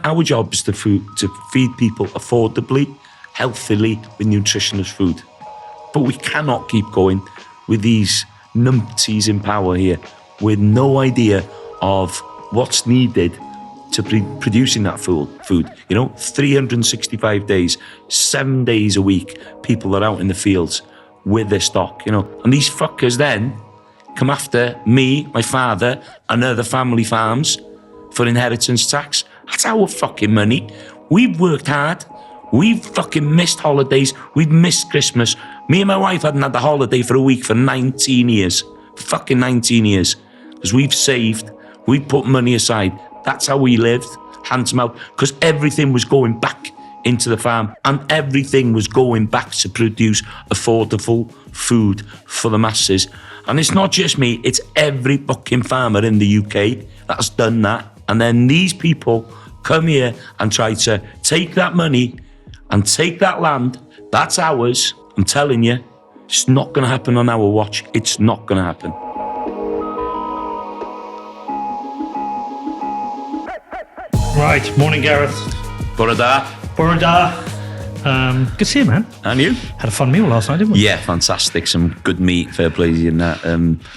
our job is to feed people affordably, healthily, with nutritious food. But we cannot keep going with these numpties in power here with no idea of what's needed to producing that food. 365 days, 7 days a week, people are out in the fields with their stock, and these fuckers then come after me, my father, and other family farms for inheritance tax. That's our fucking money. We've worked hard. We've fucking missed holidays. We've missed Christmas. Me and my wife hadn't had a holiday for a week for 19 years. Fucking 19 years. Because we've saved. We've put money aside. That's how we lived, hand to mouth. Because everything was going back into the farm. And everything was going back to produce affordable food for the masses. And it's not just me. It's every fucking farmer in the UK that's done that. And then these people come here and try to take that money and take that land. That's ours. I'm telling you, it's not going to happen on our watch. It's not going to happen. Right, morning, Gareth. Borada. Good to see you, man. And you? Had a fun meal last night, didn't we? Yeah, fantastic. Some good meat, fair play in that.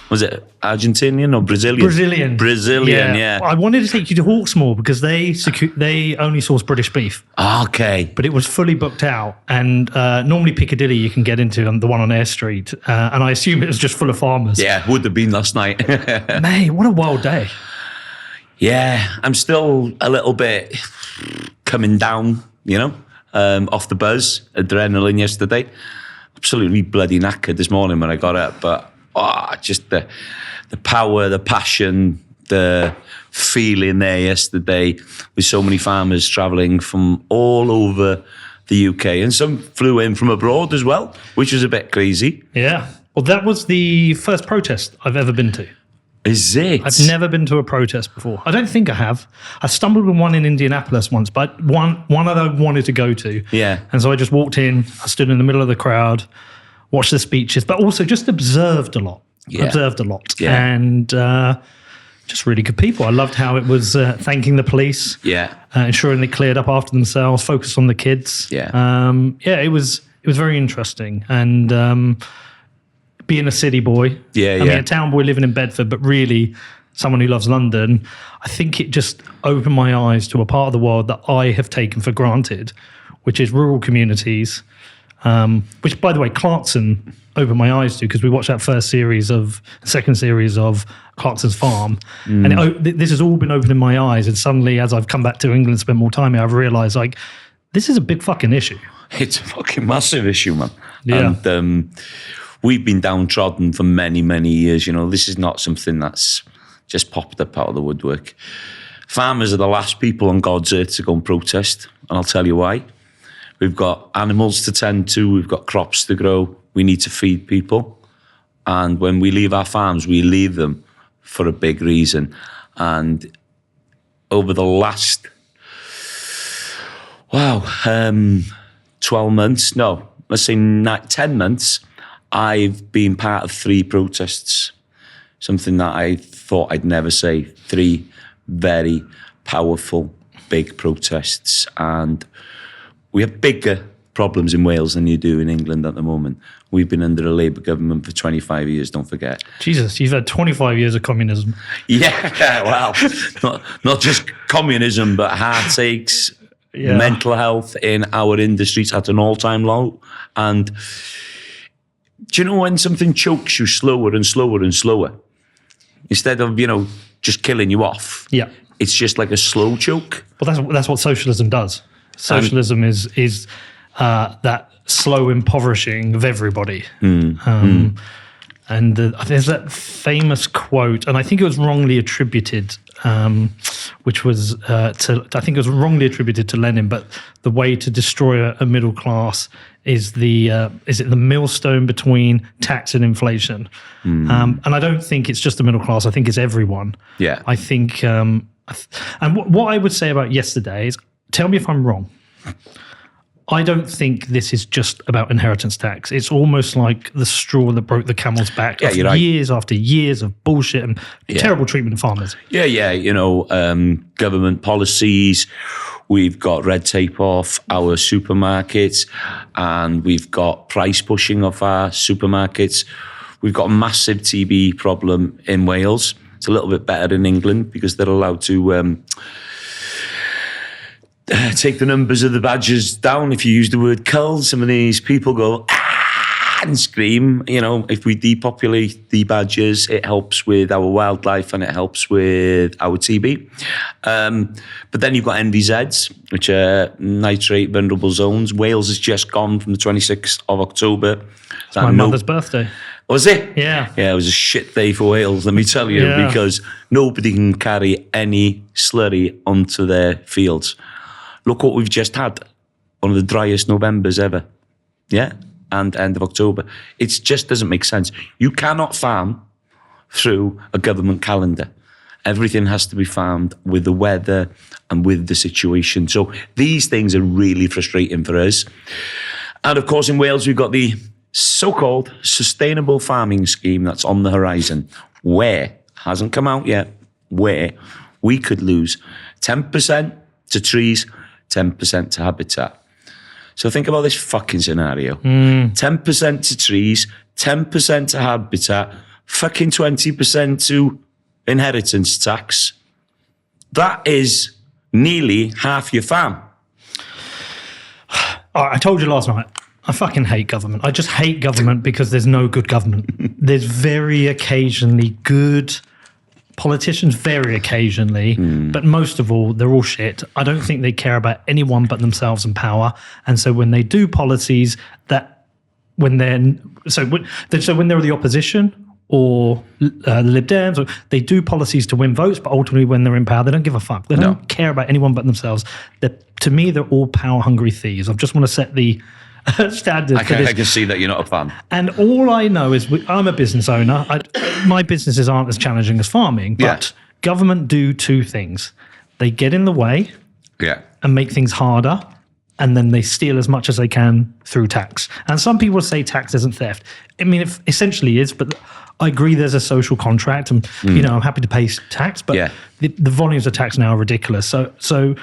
Was it Argentinian or Brazilian? Brazilian, yeah. I wanted to take you to Hawksmoor because they only source British beef. Okay. But it was fully booked out. And normally Piccadilly you can get into, the one on Eyre Street. And I assume it was just full of farmers. Yeah, would have been last night. Mate, what a wild day. Yeah, I'm still a little bit coming down, off the buzz, adrenaline yesterday. Absolutely bloody knackered this morning when I got up, but just the power, the passion, the feeling there yesterday with so many farmers travelling from all over the UK, and some flew in from abroad as well, which was a bit crazy. Yeah. Well, that was the first protest I've ever been to. Is it? I've never been to a protest before. I don't think I have. I stumbled on one in Indianapolis once, but one that I wanted to go to. Yeah. And so I just walked in, I stood in the middle of the crowd, watched the speeches, but also just observed a lot. Yeah. Yeah. And just really good people. I loved how it was thanking the police. Yeah. Ensuring they cleared up after themselves, focused on the kids. Yeah. It was very interesting. And being a city boy, I mean, a town boy living in Bedford, but really someone who loves London, I think it just opened my eyes to a part of the world that I have taken for granted, which is rural communities, which, by the way, Clarkson opened my eyes to because we watched that second series of Clarkson's Farm. And this has all been opening my eyes. And suddenly, as I've come back to England and spent more time here, I've realised, this is a big fucking issue. It's a fucking massive issue, man. Yeah. And we've been downtrodden for many, many years. This is not something that's just popped up out of the woodwork. Farmers are the last people on God's earth to go and protest, and I'll tell you why. We've got animals to tend to, we've got crops to grow, we need to feed people. And when we leave our farms, we leave them for a big reason. And over the last, 12 months, no, let's say 10 months, I've been part of 3 protests, something that I thought I'd never say. 3 very powerful, big protests. And we have bigger problems in Wales than you do in England at the moment. We've been under a Labour government for 25 years, don't forget. Jesus, you've had 25 years of communism. Yeah, well, not just communism, but heartaches, mental health in our industries at an all-time low. And do you know when something chokes you slower and slower and slower? Instead of, just killing you off. Yeah. It's just like a slow choke. Well, that's what socialism does. Socialism is that slow impoverishing of everybody. And there's that famous quote, and I think it was wrongly attributed, which was wrongly attributed to Lenin. But the way to destroy a middle class is the millstone between tax and inflation. And I don't think it's just the middle class. I think it's everyone. Yeah. I think, and what I would say about yesterday is, tell me if I'm wrong. I don't think this is just about inheritance tax. It's almost like the straw that broke the camel's back. Yeah, you're right. Years after years of bullshit and terrible treatment of farmers. Yeah. Government policies. We've got red tape off our supermarkets, and we've got price pushing of our supermarkets. We've got a massive TB problem in Wales. It's a little bit better in England because they're allowed to take the numbers of the badgers down. If you use the word cull, some of these people go and scream. If we depopulate the badgers, it helps with our wildlife and it helps with our TB. But then you've got NVZs, which are nitrate vulnerable zones. Wales has just gone from the 26th of October. It's my mother's birthday. Was it? Yeah. Yeah, it was a shit day for Wales, let me tell you, because nobody can carry any slurry onto their fields. Look what we've just had. One of the driest Novembers ever. Yeah. And end of October. It just doesn't make sense. You cannot farm through a government calendar. Everything has to be farmed with the weather and with the situation. So these things are really frustrating for us. And of course, in Wales, we've got the so-called sustainable farming scheme that's on the horizon, where, hasn't come out yet, where we could lose 10% to trees, 10% to habitat. So think about this fucking scenario. 10% to trees, 10% to habitat, fucking 20% to inheritance tax. That is nearly half your farm. I told you last night, I fucking hate government. I just hate government because there's no good government. There's very occasionally good politicians, very occasionally, but most of all, they're all shit. I don't think they care about anyone but themselves and power. And so when they do policies when they're the opposition or the Lib Dems, they do policies to win votes, but ultimately when they're in power, they don't give a fuck. They don't care about anyone but themselves. To me, they're all power-hungry thieves. I just want to set the standard. I can see that you're not a fan. And all I know is I'm a business owner. My businesses aren't as challenging as farming, but government do two things. They get in the way and make things harder, and then they steal as much as they can through tax. And some people say tax isn't theft. I mean, it essentially is, but I agree there's a social contract, and I'm happy to pay tax, but the volumes of tax now are ridiculous. So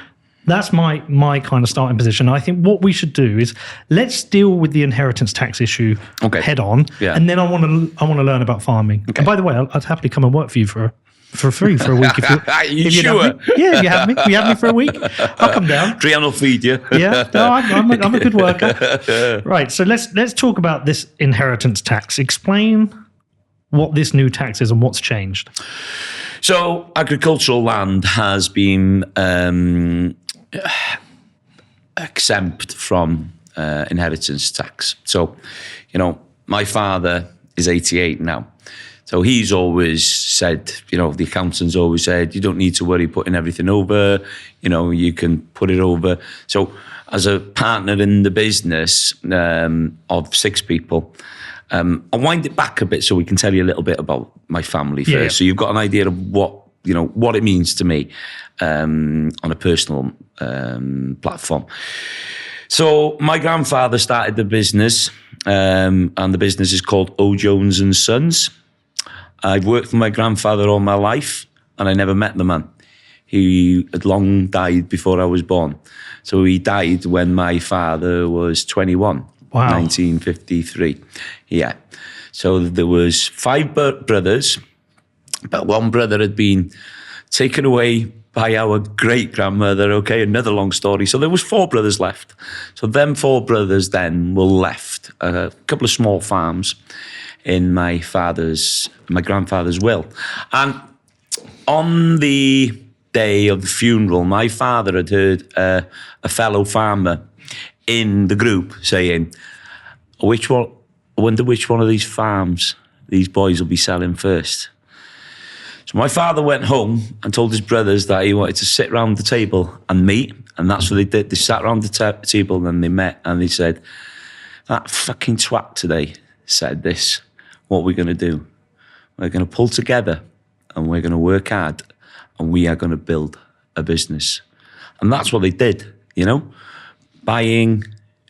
that's my kind of starting position. I think what we should do is let's deal with the inheritance tax issue head on, and then I want to learn about farming. Okay. And by the way, I'd happily come and work for you for free for a week if you sure? If you have me. You have me for a week. I'll come down. Trian will feed you. Yeah, no, I'm a good worker. Right. So let's talk about this inheritance tax. Explain what this new tax is and what's changed. So agricultural land has been exempt from inheritance tax. So, my father is 88 now. So he's always said, the accountant's always said, you don't need to worry putting everything over, you can put it over. So as a partner in the business of 6 people, I'll wind it back a bit so we can tell you a little bit about my family first. Yeah. So you've got an idea of what it means to me on a personal platform. So my grandfather started the business, and the business is called O. Jones and Sons. I've worked for my grandfather all my life, and I never met the man. He had long died before I was born. So he died when my father was 21. Wow. 1953. Yeah. So there was 5 brothers, but one brother had been taken away by our great-grandmother, another long story. So there was 4 brothers left. So them 4 brothers then were left a couple of small farms in my grandfather's will. And on the day of the funeral, my father had heard a fellow farmer in the group saying, I wonder which one of these farms these boys will be selling first. So my father went home and told his brothers that he wanted to sit around the table and meet, and that's what they did. They sat around the table and then they met, and they said, that fucking twat today said this. What are we going to do? We're going to pull together and we're going to work hard and we are going to build a business. And that's what they did, buying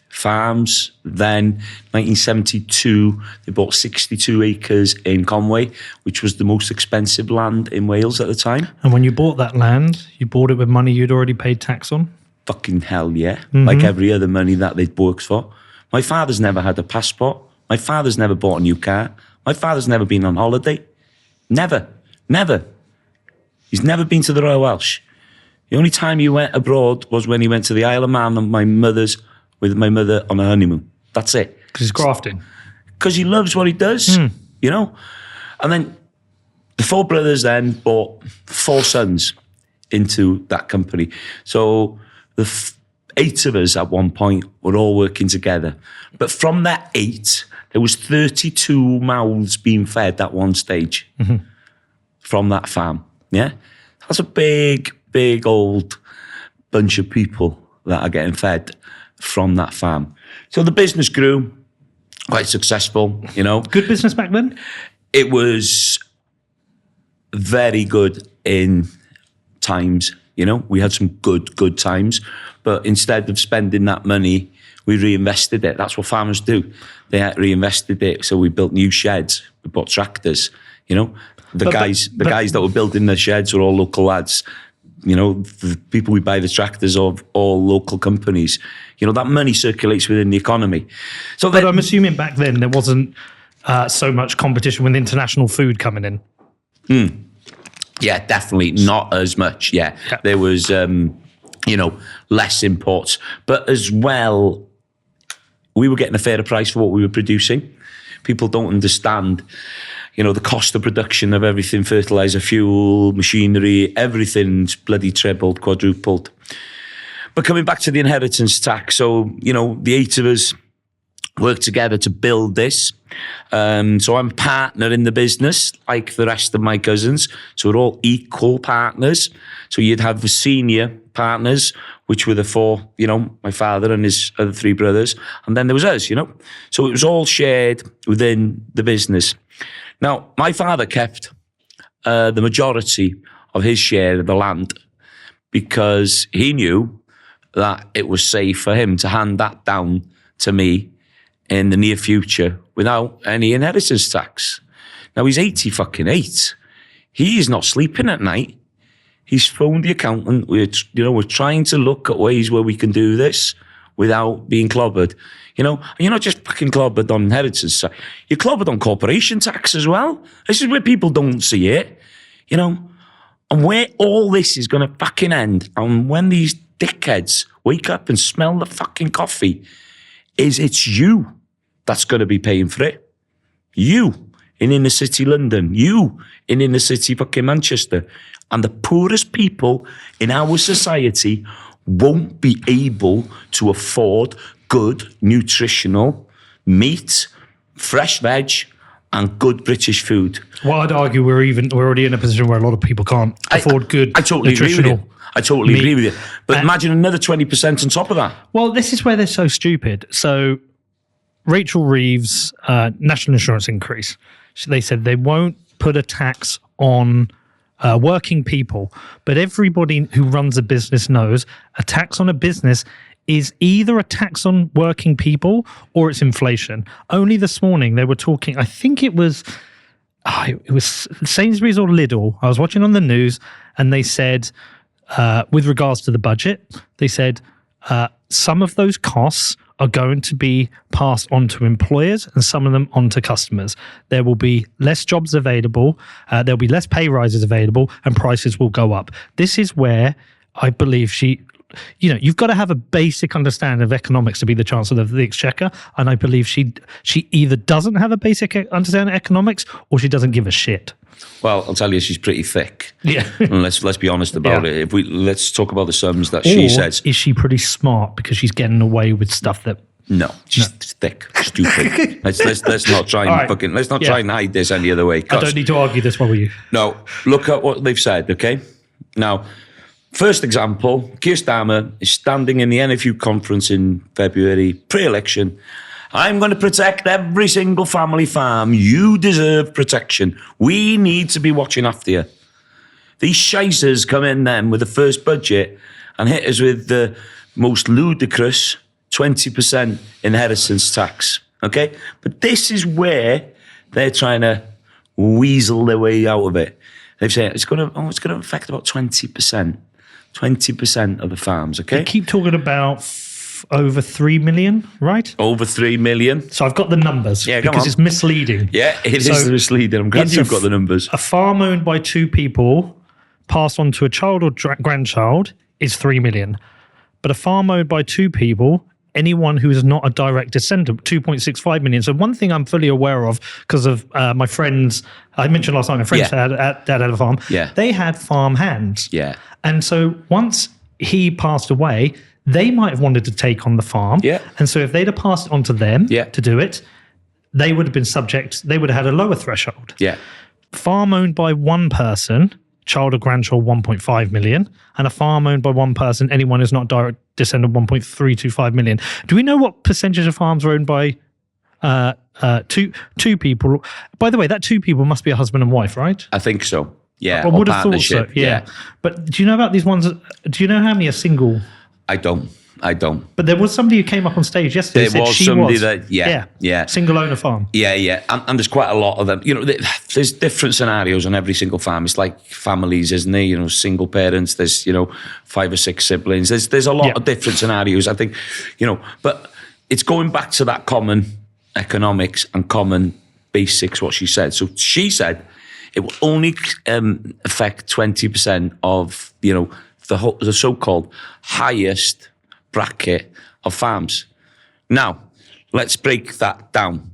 farms. Then 1972, they bought 62 acres in Conway, which was the most expensive land in Wales at the time. And when you bought that land, you bought it with money you'd already paid tax on? Fucking hell, yeah. Like every other money that they'd worked for. My father's never had a passport. My father's never bought a new car. My father's never been on holiday. Never. He's never been to the Royal Welsh. The only time he went abroad was when he went to the Isle of Man with my mother on a honeymoon. That's it. Because he's grafting. Because he loves what he does, you know. And then the 4 brothers then bought 4 sons into that company. So the 8 of us at one point were all working together. But from that 8, there was 32 mouths being fed at one stage from that farm. Yeah, that's a big old bunch of people that are getting fed from that farm. So the business grew, quite successful, you know. Good business back then? It was very good in times, you know. We had some good times, but instead of spending that money, we reinvested it. That's what farmers do. They reinvested it. So we built new sheds, we bought tractors, you know. The guys that were building the sheds were all local lads. You know, the people we buy the tractors of, all local companies. You know, that money circulates within the economy. So, but I'm assuming back then there wasn't so much competition with international food coming in. Yeah, definitely not as much. Yeah. There was, you know, less imports, but as well, we were getting a fairer price for what we were producing. People don't understand, you know, the cost of production of everything, fertilizer, fuel, machinery, everything's bloody tripled, quadrupled. But coming back to the inheritance tax, so, you know, the 8 of us worked together to build this. So I'm a partner in the business, like the rest of my cousins. So we're all equal partners. So you'd have the senior partners, which were the 4, you know, my father and his other 3 brothers. And then there was us, you know. So it was all shared within the business. Now, my father kept the majority of his share of the land because he knew that it was safe for him to hand that down to me in the near future without any inheritance tax. Now, he's 88. He is not sleeping at night. He's phoned the accountant. We're trying to look at ways where we can do this without being clobbered. You know, and you're not just fucking clobbered on inheritance tax. You're clobbered on corporation tax as well. This is where people don't see it, you know. And where all this is going to fucking end, and when these dickheads wake up and smell the fucking coffee, it's you that's going to be paying for it. You in inner city London. You in inner city fucking Manchester. And the poorest people in our society won't be able to afford good, nutritional meat, fresh veg, and good British food. Well, I'd argue we're already in a position where a lot of people can't afford good, I totally nutritional agree with you. I totally agree with you. But imagine another 20% on top of that. Well, this is where they're so stupid. So Rachel Reeves' national insurance increase. So they said they won't put a tax on working people, but everybody who runs a business knows a tax on a business is either a tax on working people or it's inflation. Only this morning they were talking, I think it was Sainsbury's or Lidl. I was watching on the news and they said, with regards to the budget, they said some of those costs are going to be passed on to employers and some of them onto customers. There will be less jobs available, there'll be less pay rises available, and prices will go up. This is where I believe you've got to have a basic understanding of economics to be the Chancellor of the Exchequer, and I believe she either doesn't have a basic understanding of economics or she doesn't give a shit. Well, I'll tell you, she's pretty thick. Yeah. And let's be honest about it. Let's talk about the sums that she says. Is she pretty smart because she's getting away with stuff that? No, she's thick, stupid. let's not try and try and hide this any other way. I don't need to argue this one with you. No, look at what they've said. Okay, now. First example, Keir Starmer is standing in the NFU conference in February, pre-election. I'm going to protect every single family farm. You deserve protection. We need to be watching after you. These shysers come in then with the first budget and hit us with the most ludicrous 20% inheritance tax. Okay? But this is where they're trying to weasel their way out of it. They've said it's going to affect about 20%. 20% of the farms, okay? They keep talking about over 3 million, right? Over 3 million. So I've got the numbers because it's misleading. Yeah, it is misleading. I'm glad you've got the numbers. A farm owned by 2 people passed on to a child or grandchild is 3 million. But a farm owned by 2 people, anyone who is not a direct descendant, 2.65 million. So one thing I'm fully aware of because of my friends, I mentioned last night, my friends dad had a farm. Yeah. They had farm hands. Yeah. And so once he passed away, they might have wanted to take on the farm. Yeah. And so if they'd have passed it on to them to do it, they would have been they would have had a lower threshold. Yeah. Farm owned by 1 person, child or grandchild 1.5 million, and a farm owned by 1 person, anyone who's not direct descendant 1.325 million. Do we know what percentage of farms are owned by two people? By the way, that 2 people must be a husband and wife, right? I think so. Yeah. I would have thought so. Yeah. But do you know about these ones? Do you know how many are single? I don't. But there was somebody who came up on stage yesterday. There was somebody that, yeah. Single owner farm. Yeah. And there's quite a lot of them. You know, there's different scenarios on every single farm. It's like families, isn't there? You know, single parents, there's, 5 or 6 siblings. There's a lot of different scenarios, I think, but it's going back to that common economics and common basics, what she said. So she said it will only affect 20% of, the so-called highest bracket of farms. Now, let's break that down.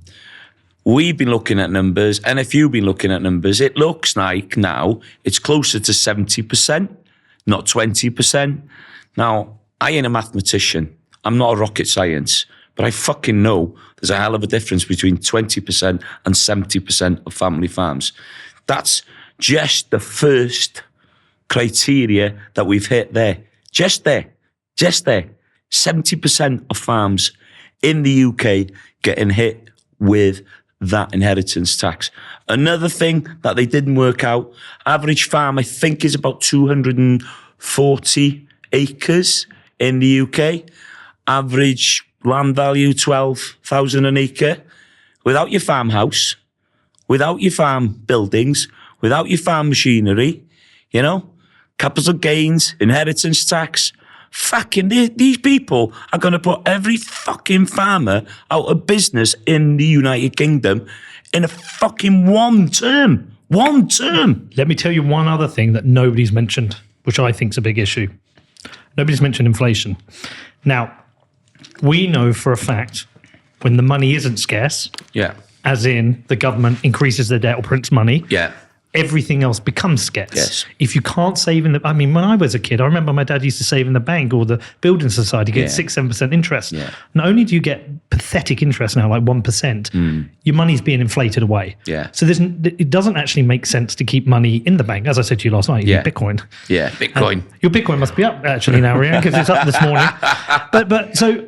We've been looking at numbers, and if you've been looking at numbers, it looks like now it's closer to 70%, not 20%. Now, I ain't a mathematician. I'm not a rocket science, but I fucking know there's a hell of a difference between 20% and 70% of family farms. That's just the first criteria that we've hit there. Just there. 70% of farms in the UK getting hit with that inheritance tax. Another thing that they didn't work out, average farm I think is about 240 acres in the UK. Average land value 12,000 an acre. Without your farmhouse, without your farm buildings, without your farm machinery, capital gains, inheritance tax. Fucking these people are going to put every fucking farmer out of business in the United Kingdom in a fucking one term. Let me tell you one other thing that nobody's mentioned, which I think is a big issue. Nobody's mentioned inflation. Now, we know for a fact when the money isn't scarce, as in the government increases their debt or prints money, everything else becomes scarce. Yes. If you can't save when I was a kid, I remember my dad used to save in the bank or the building society, get 6-7% interest. Yeah. Not only do you get pathetic interest now, like 1%, your money's being inflated away. Yeah. So it doesn't actually make sense to keep money in the bank. As I said to you last night, Bitcoin. Yeah, Bitcoin. And your Bitcoin must be up actually now, Rian, because it's up this morning. But so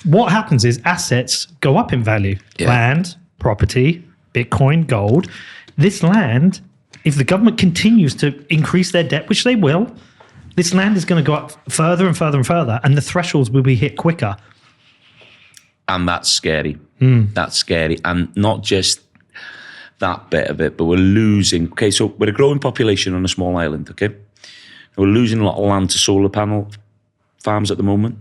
what happens is assets go up in value. Yeah. Land, property, Bitcoin, gold. This land, if the government continues to increase their debt, which they will, this land is going to go up further and further and further, and the thresholds will be hit quicker. And that's scary. That's scary. And not just that bit of it, but we're losing. Okay, so we're a growing population on a small island, okay? We're losing a lot of land to solar panel farms at the moment,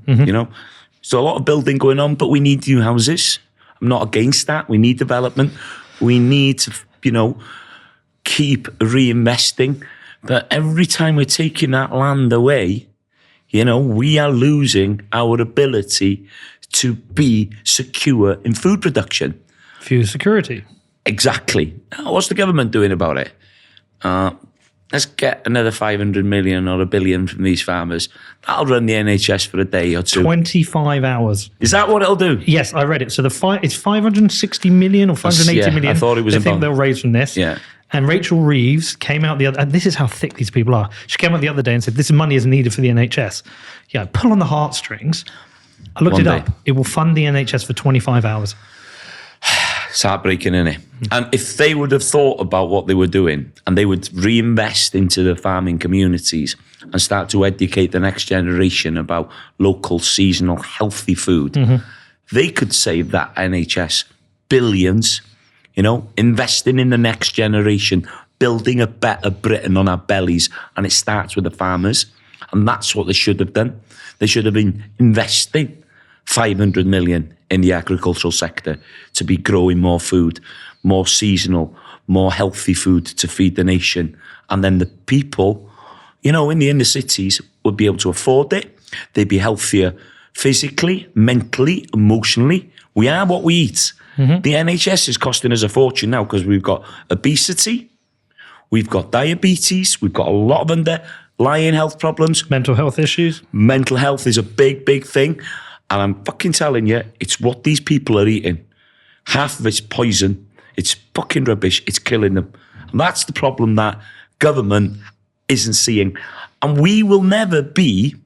So a lot of building going on, but we need new houses. I'm not against that. We need development. We need to keep reinvesting. But every time we're taking that land away, we are losing our ability to be secure in food production. Food security. Exactly. Now, what's the government doing about it? Let's get another 500 million or $1 billion from these farmers. That'll run the NHS for a day or two. 25 hours. Is that what it'll do? Yes, I read it. So it's 560 million or 580 million. I thought it was I think they'll raise from this. Yeah. And Rachel Reeves came out and this is how thick these people are. She came out the other day and said, this money is needed for the NHS. Yeah, pull on the heartstrings. I looked it up. It will fund the NHS for 25 hours. It's heartbreaking, isn't it? And if they would have thought about what they were doing and they would reinvest into the farming communities and start to educate the next generation about local, seasonal, healthy food, they could save that NHS billions, investing in the next generation, building a better Britain on our bellies. And it starts with the farmers. And that's what they should have done. They should have been investing 500 million in the agricultural sector to be growing more food, more seasonal, more healthy food to feed the nation. And then the people, in the inner cities would be able to afford it. They'd be healthier physically, mentally, emotionally. We are what we eat. The NHS is costing us a fortune now because we've got obesity, we've got diabetes, we've got a lot of underlying health problems. Mental health issues. Mental health is a big, big thing. And I'm fucking telling you, it's what these people are eating. Half of it's poison. It's fucking rubbish. It's killing them. And that's the problem that government isn't seeing. And we will never be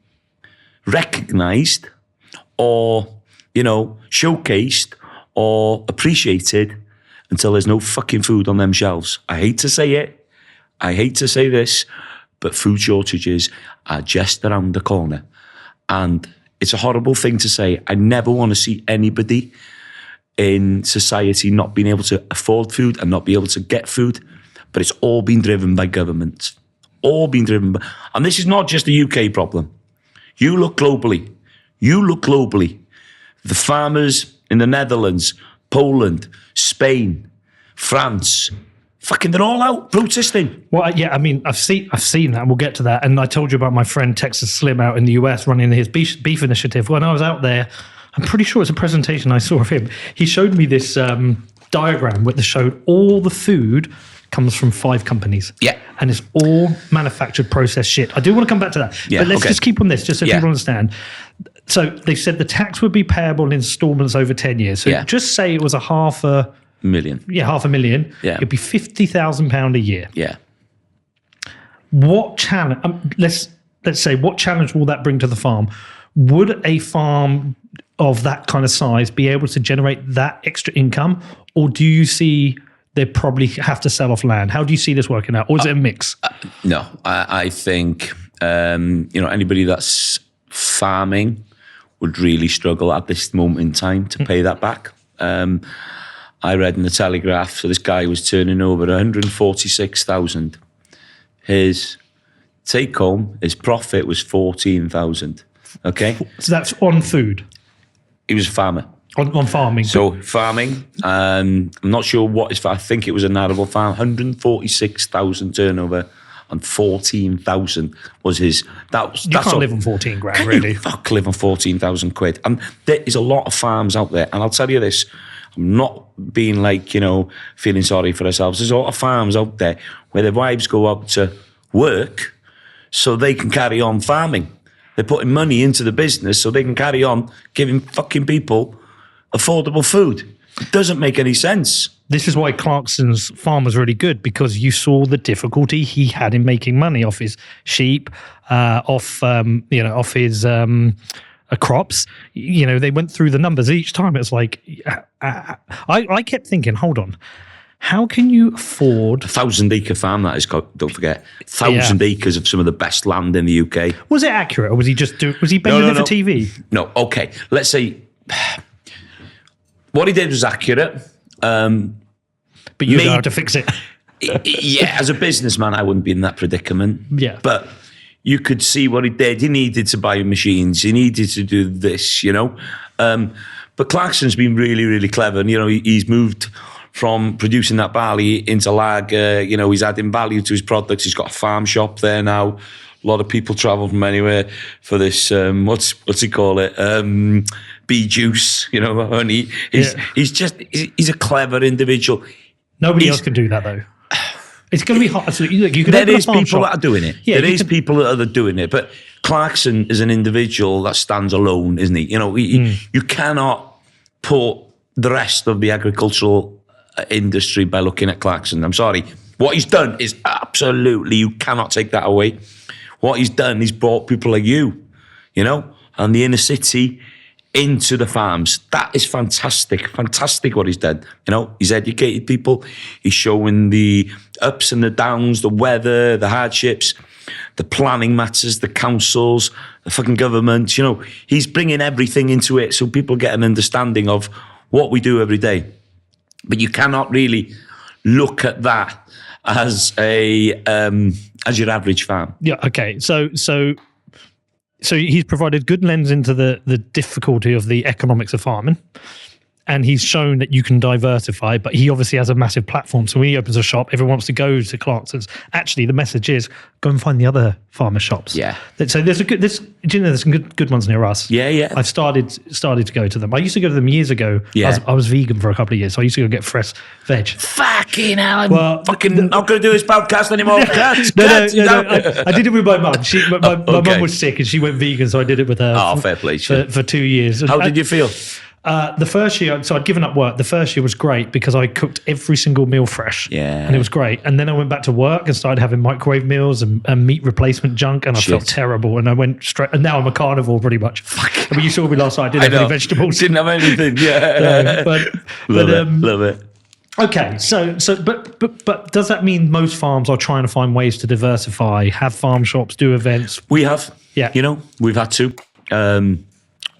recognised or, showcased or appreciated until there's no fucking food on them shelves. I hate to say it. I hate to say this, but food shortages are just around the corner. And it's a horrible thing to say. I never want to see anybody in society not being able to afford food and not be able to get food. But it's all been driven by governments. All been driven by... And this is not just a UK problem. You look globally. The farmers in the Netherlands, Poland, Spain, France... Fucking, they're all out protesting. Well, yeah, I mean, I've seen that, and we'll get to that. And I told you about my friend Texas Slim out in the US running his beef initiative. When I was out there, I'm pretty sure it's a presentation I saw of him. He showed me this diagram that showed all the food comes from 5 companies. Yeah. And it's all manufactured, processed shit. I do want to come back to that. Yeah, but let's just keep on this, just so people understand. So they said the tax would be payable in installments over 10 years. So just say it was a $500,000. Yeah, $500,000. Yeah. It'd be £50,000 a year. Yeah. What challenge? Let's say, what challenge will that bring to the farm? Would a farm of that kind of size be able to generate that extra income, or do you see they probably have to sell off land? How do you see this working out, or is it a mix? No, I think anybody that's farming would really struggle at this moment in time to pay that back. I read in the Telegraph, so this guy was turning over 146,000. His take home, his profit was 14,000. Okay, so that's on food. He was a farmer. On farming. So farming. I'm not sure what I think it was an arable farm. 146,000 turnover. And 14,000 was his. You can't live on 14 grand, really. Fuck, live on 14,000 quid. And there is a lot of farms out there. And I'll tell you this, I'm not being feeling sorry for ourselves. There's a lot of farms out there where their wives go out to work so they can carry on farming. They're putting money into the business so they can carry on giving fucking people affordable food. It doesn't make any sense. This is why Clarkson's farm was really good, because you saw the difficulty he had in making money off his sheep, off his crops. They went through the numbers each time. It's like, I kept thinking, hold on, how can you afford 1,000-acre farm? That is, don't forget, 1,000 acres of some of the best land in the UK. Was it accurate, or was he bending it for TV? No. Okay, let's say what he did was accurate. But you know how to fix it. Yeah, as a businessman, I wouldn't be in that predicament. Yeah. But you could see what he did. He needed to buy machines. He needed to do this, But Clarkson's been really, really clever. And, he's moved from producing that barley into lager. He's adding value to his products. He's got a farm shop there now. A lot of people travel from anywhere for this, what's he call it? Bee juice, and he's a clever individual. Nobody else can do that, though. It's going to be hard. So you can there is people that are doing it. Yeah, there is people that are doing it. But Clarkson is an individual that stands alone, isn't he? You cannot put the rest of the agricultural industry by looking at Clarkson. I'm sorry. What he's done is absolutely, you cannot take that away. What he's done, he's brought people like you, and the inner city into the farms. That is fantastic what he's done. You know, he's educated people. He's showing the ups and the downs, the weather, the hardships, the planning matters, the councils, the fucking government. You know, he's bringing everything into it so people get an understanding of what we do every day. But you cannot really look at that as your average farm. Yeah. Okay. So he's provided good lens into the difficulty of the economics of farming, and he's shown that you can diversify, but he obviously has a massive platform. So when he opens a shop, everyone wants to go to Clarkson's. Actually, the message is go and find the other farmer shops. Yeah. So there's some good ones near us. Yeah. I've started to go to them. I used to go to them years ago. Yeah. I was vegan for a couple of years, so I used to go get fresh veg. Fucking hell, I'm not going to do this podcast anymore. No. I did it with my mum. My mum was sick and she went vegan, so I did it with her. Oh, fair play. For 2 years. How did you feel? The first year, so I'd given up work. The first year was great because I cooked every single meal fresh. Yeah. And it was great. And then I went back to work and started having microwave meals and meat replacement junk, and I felt terrible. And I went straight, and now I'm a carnivore pretty much. I mean, you saw me last night. I didn't have any vegetables. Didn't have anything, yeah. Love it. Okay, but does that mean most farms are trying to find ways to diversify, have farm shops, do events? We have. Yeah. You know, we've had to.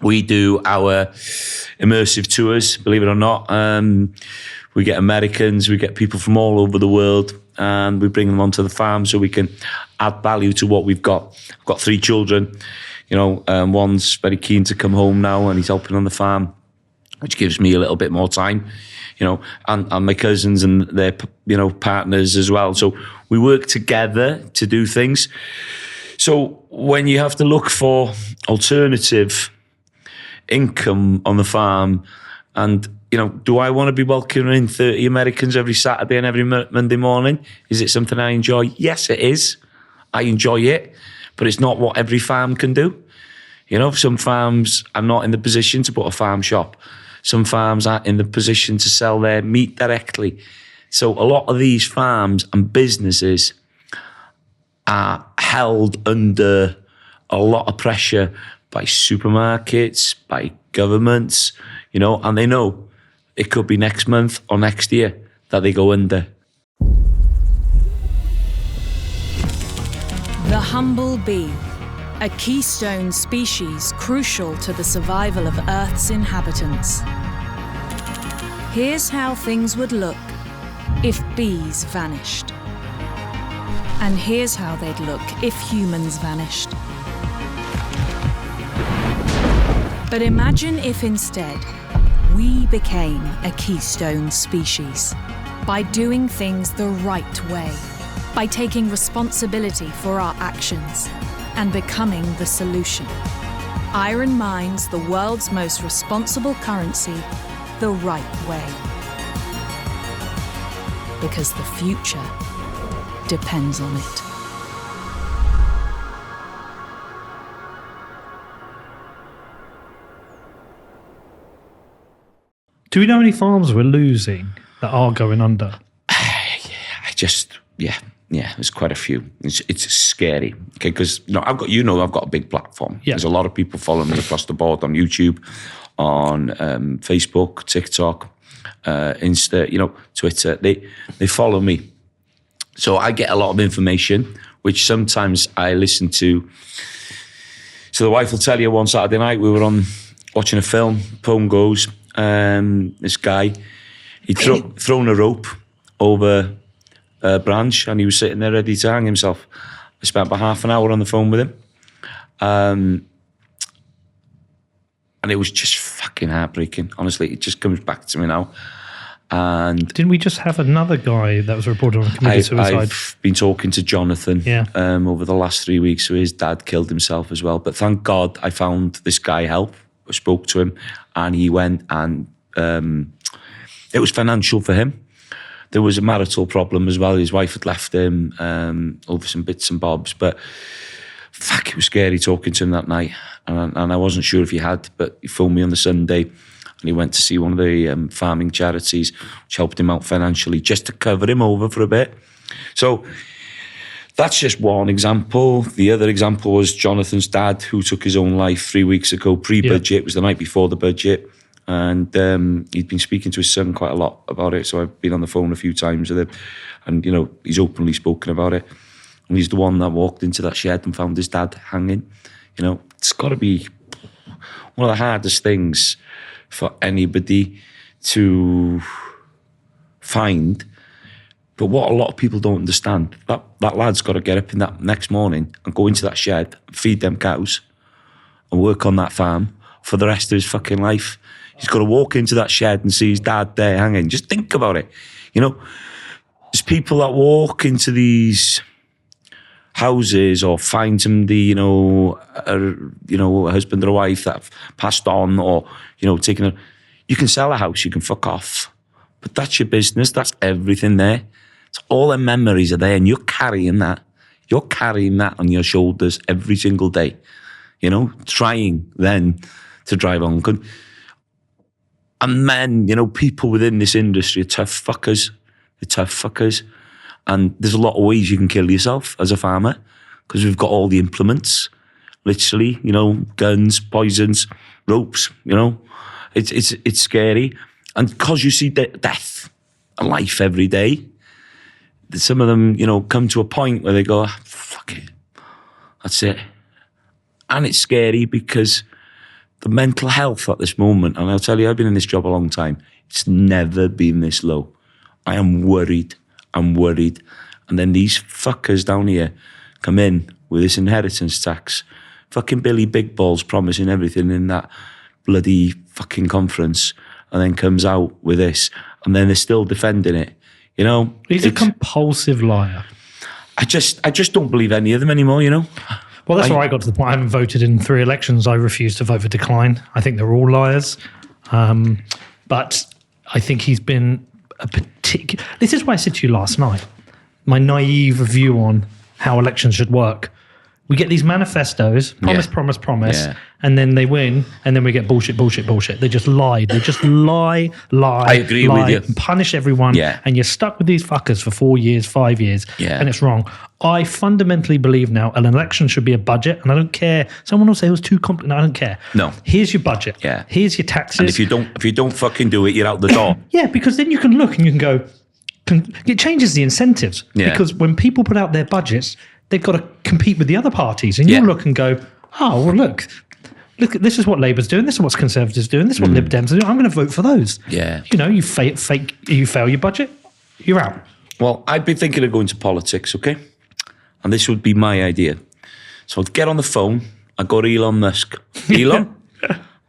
We do our immersive tours, believe it or not. We get Americans, we get people from all over the world, and we bring them onto the farm so we can add value to what we've got. I've got 3 children. You know, one's very keen to come home now and he's helping on the farm, which gives me a little bit more time, you know, and my cousins and their, you know, partners as well. So we work together to do things. So when you have to look for alternative income on the farm, and you know, do I want to be welcoming 30 Americans every Saturday and every Monday morning? Is it something I enjoy? Yes, it is. I enjoy it, but it's not what every farm can do. You know, some farms are not in the position to put a farm shop. Some farms aren't in the position to sell their meat directly. So a lot of these farms and businesses are held under a lot of pressure by supermarkets, by governments, you know, and they know it could be next month or next year that they go under. The humble bee, a keystone species crucial to the survival of Earth's inhabitants. Here's how things would look if bees vanished. And here's how they'd look if humans vanished. But imagine if instead we became a keystone species by doing things the right way, by taking responsibility for our actions and becoming the solution. Iron mines the world's most responsible currency the right way. Because the future depends on it. Do we know any farms we're losing that are going under? There's quite a few. It's scary, okay? Because I've got a big platform. Yeah. There's a lot of people following me across the board on YouTube, on Facebook, TikTok, Insta, you know, Twitter. They follow me, so I get a lot of information, which sometimes I listen to. So the wife will tell you one Saturday night we were on watching a film. Poem goes. This guy, he'd thrown a rope over a branch and he was sitting there ready to hang himself. I spent about half an hour on the phone with him. And it was just fucking heartbreaking. Honestly, it just comes back to me now. And didn't we just have another guy that was reported on committed suicide? I've been talking to Jonathan over the last 3 weeks. So his dad killed himself as well. But thank God I found this guy help. I spoke to him and he went, and it was financial for him. There was a marital problem as well. His wife had left him over some bits and bobs, but fuck, it was scary talking to him that night. And I wasn't sure if he had, but he phoned me on the Sunday and he went to see one of the farming charities, which helped him out financially just to cover him over for a bit. So That's just one example. The other example was Jonathan's dad, who took his own life 3 weeks ago, pre-budget. It was the night before the budget. And he'd been speaking to his son quite a lot about it. So I've been on the phone a few times with him. And, he's openly spoken about it. And he's the one that walked into that shed and found his dad hanging. It's got to be one of the hardest things for anybody to find. But what a lot of people don't understand, that lad's got to get up in that next morning and go into that shed, feed them cows and work on that farm for the rest of his fucking life. He's got to walk into that shed and see his dad there hanging. Just think about it. There's people that walk into these houses or find somebody, a husband or a wife that have passed on or, taken a... You can sell a house, you can fuck off. But that's your business, that's everything there. It's all the memories are there and you're carrying that. You're carrying that on your shoulders every single day. Trying then to drive on. And men, people within this industry are tough fuckers. They're tough fuckers. And there's a lot of ways you can kill yourself as a farmer because we've got all the implements, literally, guns, poisons, ropes, It's scary. And because you see death and life every day, some of them, come to a point where they go, fuck it, that's it. And it's scary because the mental health at this moment, and I'll tell you, I've been in this job a long time, it's never been this low. I am worried. And then these fuckers down here come in with this inheritance tax. Fucking Billy Big Balls promising everything in that bloody fucking conference and then comes out with this and then they're still defending it. He's a compulsive liar. I just don't believe any of them anymore, Well, that's where I got to the point. I haven't voted in 3 elections. I refuse to vote for decline. I think they're all liars. But I think he's been a particular... This is why I said to you last night, my naive view on how elections should work. We get these manifestos, promise, and then they win, and then we get bullshit. They just lie. They just lie. I agree with you. And punish everyone, and you're stuck with these fuckers for 4 years, 5 years, and it's wrong. I fundamentally believe now an election should be a budget, and I don't care. Someone will say it was too complicated. No, I don't care. No. Here's your budget. Yeah. Here's your taxes. And if you don't fucking do it, you're out the door. Yeah, because then you can look and you can go, it changes the incentives. Yeah. Because when people put out their budgets, they've got to compete with the other parties. And you look and go, oh, well, look, this is what Labour's doing. This is what Conservatives doing. This is what Lib Dems are doing. I'm going to vote for those. Yeah. You fail your budget, you're out. Well, I've been thinking of going to politics, okay? And this would be my idea. So I'd get on the phone. I'd go to Elon Musk. Elon,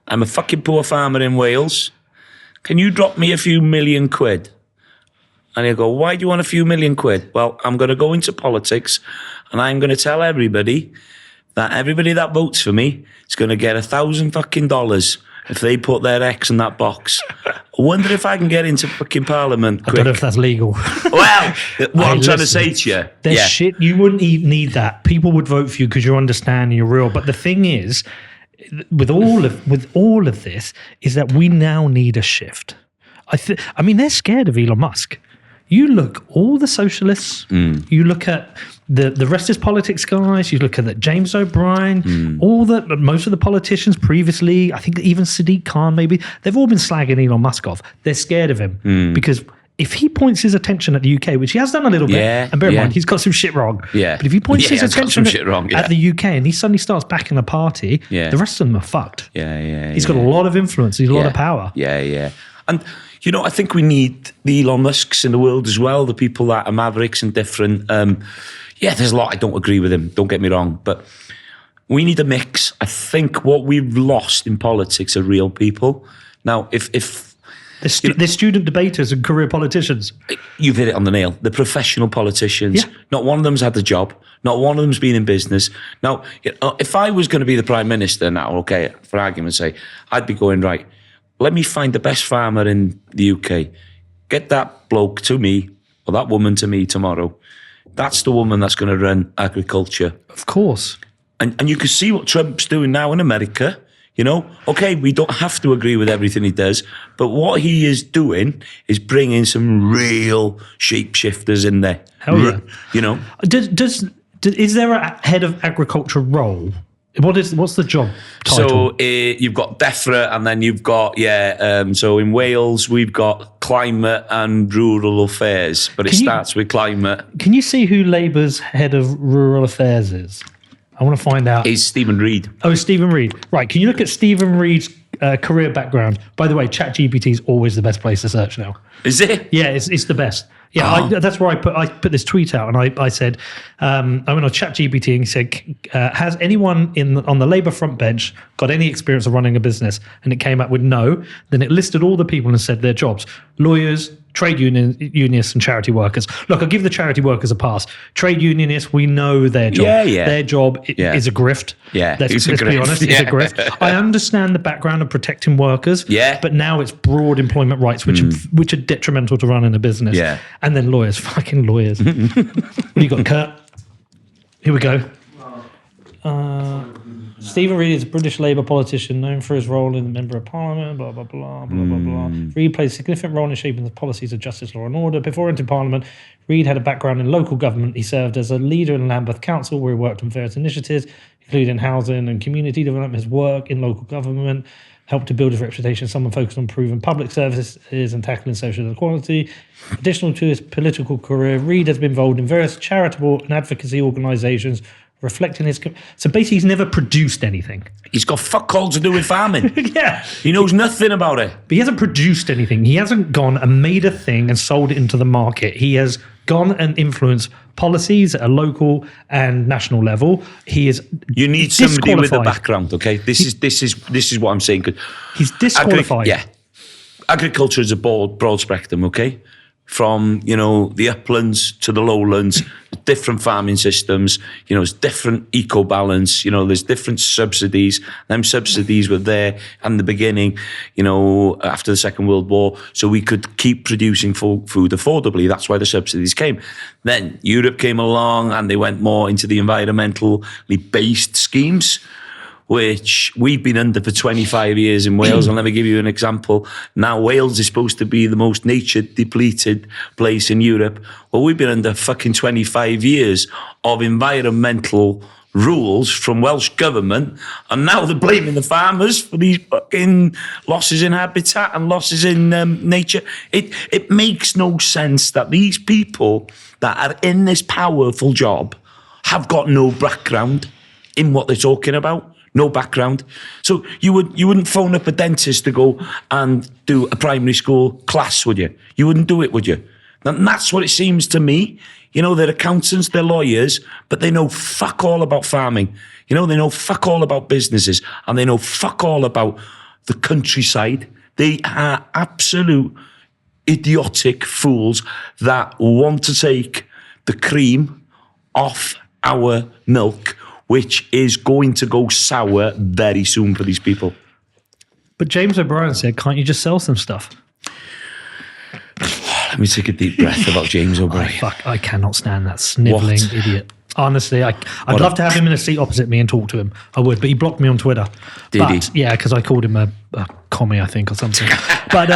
I'm a fucking poor farmer in Wales. Can you drop me a few million quid? And he'll go, why do you want a few million quid? Well, I'm going to go into politics and I'm going to tell everybody that votes for me is going to get $1,000 fucking dollars if they put their X in that box. I wonder if I can get into fucking Parliament quick. I don't know if that's legal. Well, what I'm trying to say to you. There's shit, you wouldn't even need that. People would vote for you because you understand and you're real. But the thing is, with all of this, is that we now need a shift. I mean, they're scared of Elon Musk. You look, all the socialists, you look at the rest is politics guys, you look at James O'Brien, most of the politicians previously, I think even Sadiq Khan maybe, they've all been slagging Elon Musk off. They're scared of him because if he points his attention at the UK, which he has done a little bit, and bear in mind, he's got some shit wrong. Yeah. But if he points his attention at the UK and he suddenly starts backing the party, the rest of them are fucked. He's got a lot of influence, he's a lot of power. And I think we need the Elon Musks in the world as well, the people that are mavericks and different. There's a lot I don't agree with him, don't get me wrong, but we need a mix. I think what we've lost in politics are real people. Now, if they're student debaters and career politicians. You've hit it on the nail. The professional politicians. Yeah. Not one of them's had a job. Not one of them's been in business. Now, if I was going to be the Prime Minister now, okay, for argument's sake, I'd be going, right, let me find the best farmer in the UK. Get that bloke to me, or that woman to me tomorrow. That's the woman that's going to run agriculture. Of course. And you can see what Trump's doing now in America. Okay, we don't have to agree with everything he does, but what he is doing is bringing some real shapeshifters in there. Hell yeah. Does Is there a head of agriculture role? What's the job title? So you've got DEFRA, and then you've got so in Wales we've got climate and rural affairs, but it starts with climate. Can you see who Labour's head of rural affairs is? I want to find out. It's Stephen Reid. Oh, Stephen Reid. Right. Can you look at Stephen Reid's career background? By the way, ChatGPT is always the best place to search now. Is it? Yeah, it's the best. Yeah, that's where I put this tweet out, and I said, I went on ChatGPT and said, has anyone on the Labour front bench got any experience of running a business? And it came up with no. Then it listed all the people and said their jobs: lawyers, trade unionists, and charity workers. Look, I'll give the charity workers a pass. Trade unionists, we know their job. Yeah. Their job is a grift. Yeah, let's be honest, it's a grift. I understand the background of protecting workers. Yeah. But now it's broad employment rights, which are detrimental to running a business. Yeah. And then lawyers, fucking lawyers. What do you got, Kurt? Here we go. Stephen Reid is a British Labour politician known for his role in the Member of Parliament, blah, blah, blah, blah, blah, blah. Reid played a significant role in shaping the policies of justice, law and order. Before entering Parliament, Reid had a background in local government. He served as a leader in Lambeth Council, where he worked on various initiatives, including housing and community development. His work in local government helped to build his reputation as someone focused on improving public services and tackling social inequality. Additional to his political career, Reid has been involved in various charitable and advocacy organisations, reflecting his... So basically, he's never produced anything. He's got fuck all to do with farming. Yeah. He knows nothing about it. But he hasn't produced anything. He hasn't gone and made a thing and sold it into the market. He has gone and influenced policies at a local and national level. He is... You need somebody with a background, okay? This is what I'm saying. He's disqualified. Agriculture is a broad spectrum, okay? From, the uplands to the lowlands, different farming systems, there's different eco-balance, there's different subsidies. Them subsidies were there in the beginning, after the Second World War, so we could keep producing food affordably. That's why the subsidies came. Then Europe came along and they went more into the environmentally based schemes, which we've been under for 25 years in Wales. I'll never give you an example. Now Wales is supposed to be the most nature-depleted place in Europe. Well, we've been under fucking 25 years of environmental rules from Welsh government, and now they're blaming the farmers for these fucking losses in habitat and losses in nature. It makes no sense that these people that are in this powerful job have got no background in what they're talking about. No background. So you wouldn't phone up a dentist to go and do a primary school class, would you? You wouldn't do it, would you? And that's what it seems to me. They're accountants, they're lawyers, but they know fuck all about farming. They know fuck all about businesses, and they know fuck all about the countryside. They are absolute idiotic fools that want to take the cream off our milk, which is going to go sour very soon for these people. But James O'Brien said, can't you just sell some stuff? Let me take a deep breath about James O'Brien. I cannot stand that snivelling idiot. Honestly, I'd love to have him in a seat opposite me and talk to him. I would, but he blocked me on Twitter. Did he? Yeah, because I called him a commie, I think, or something. but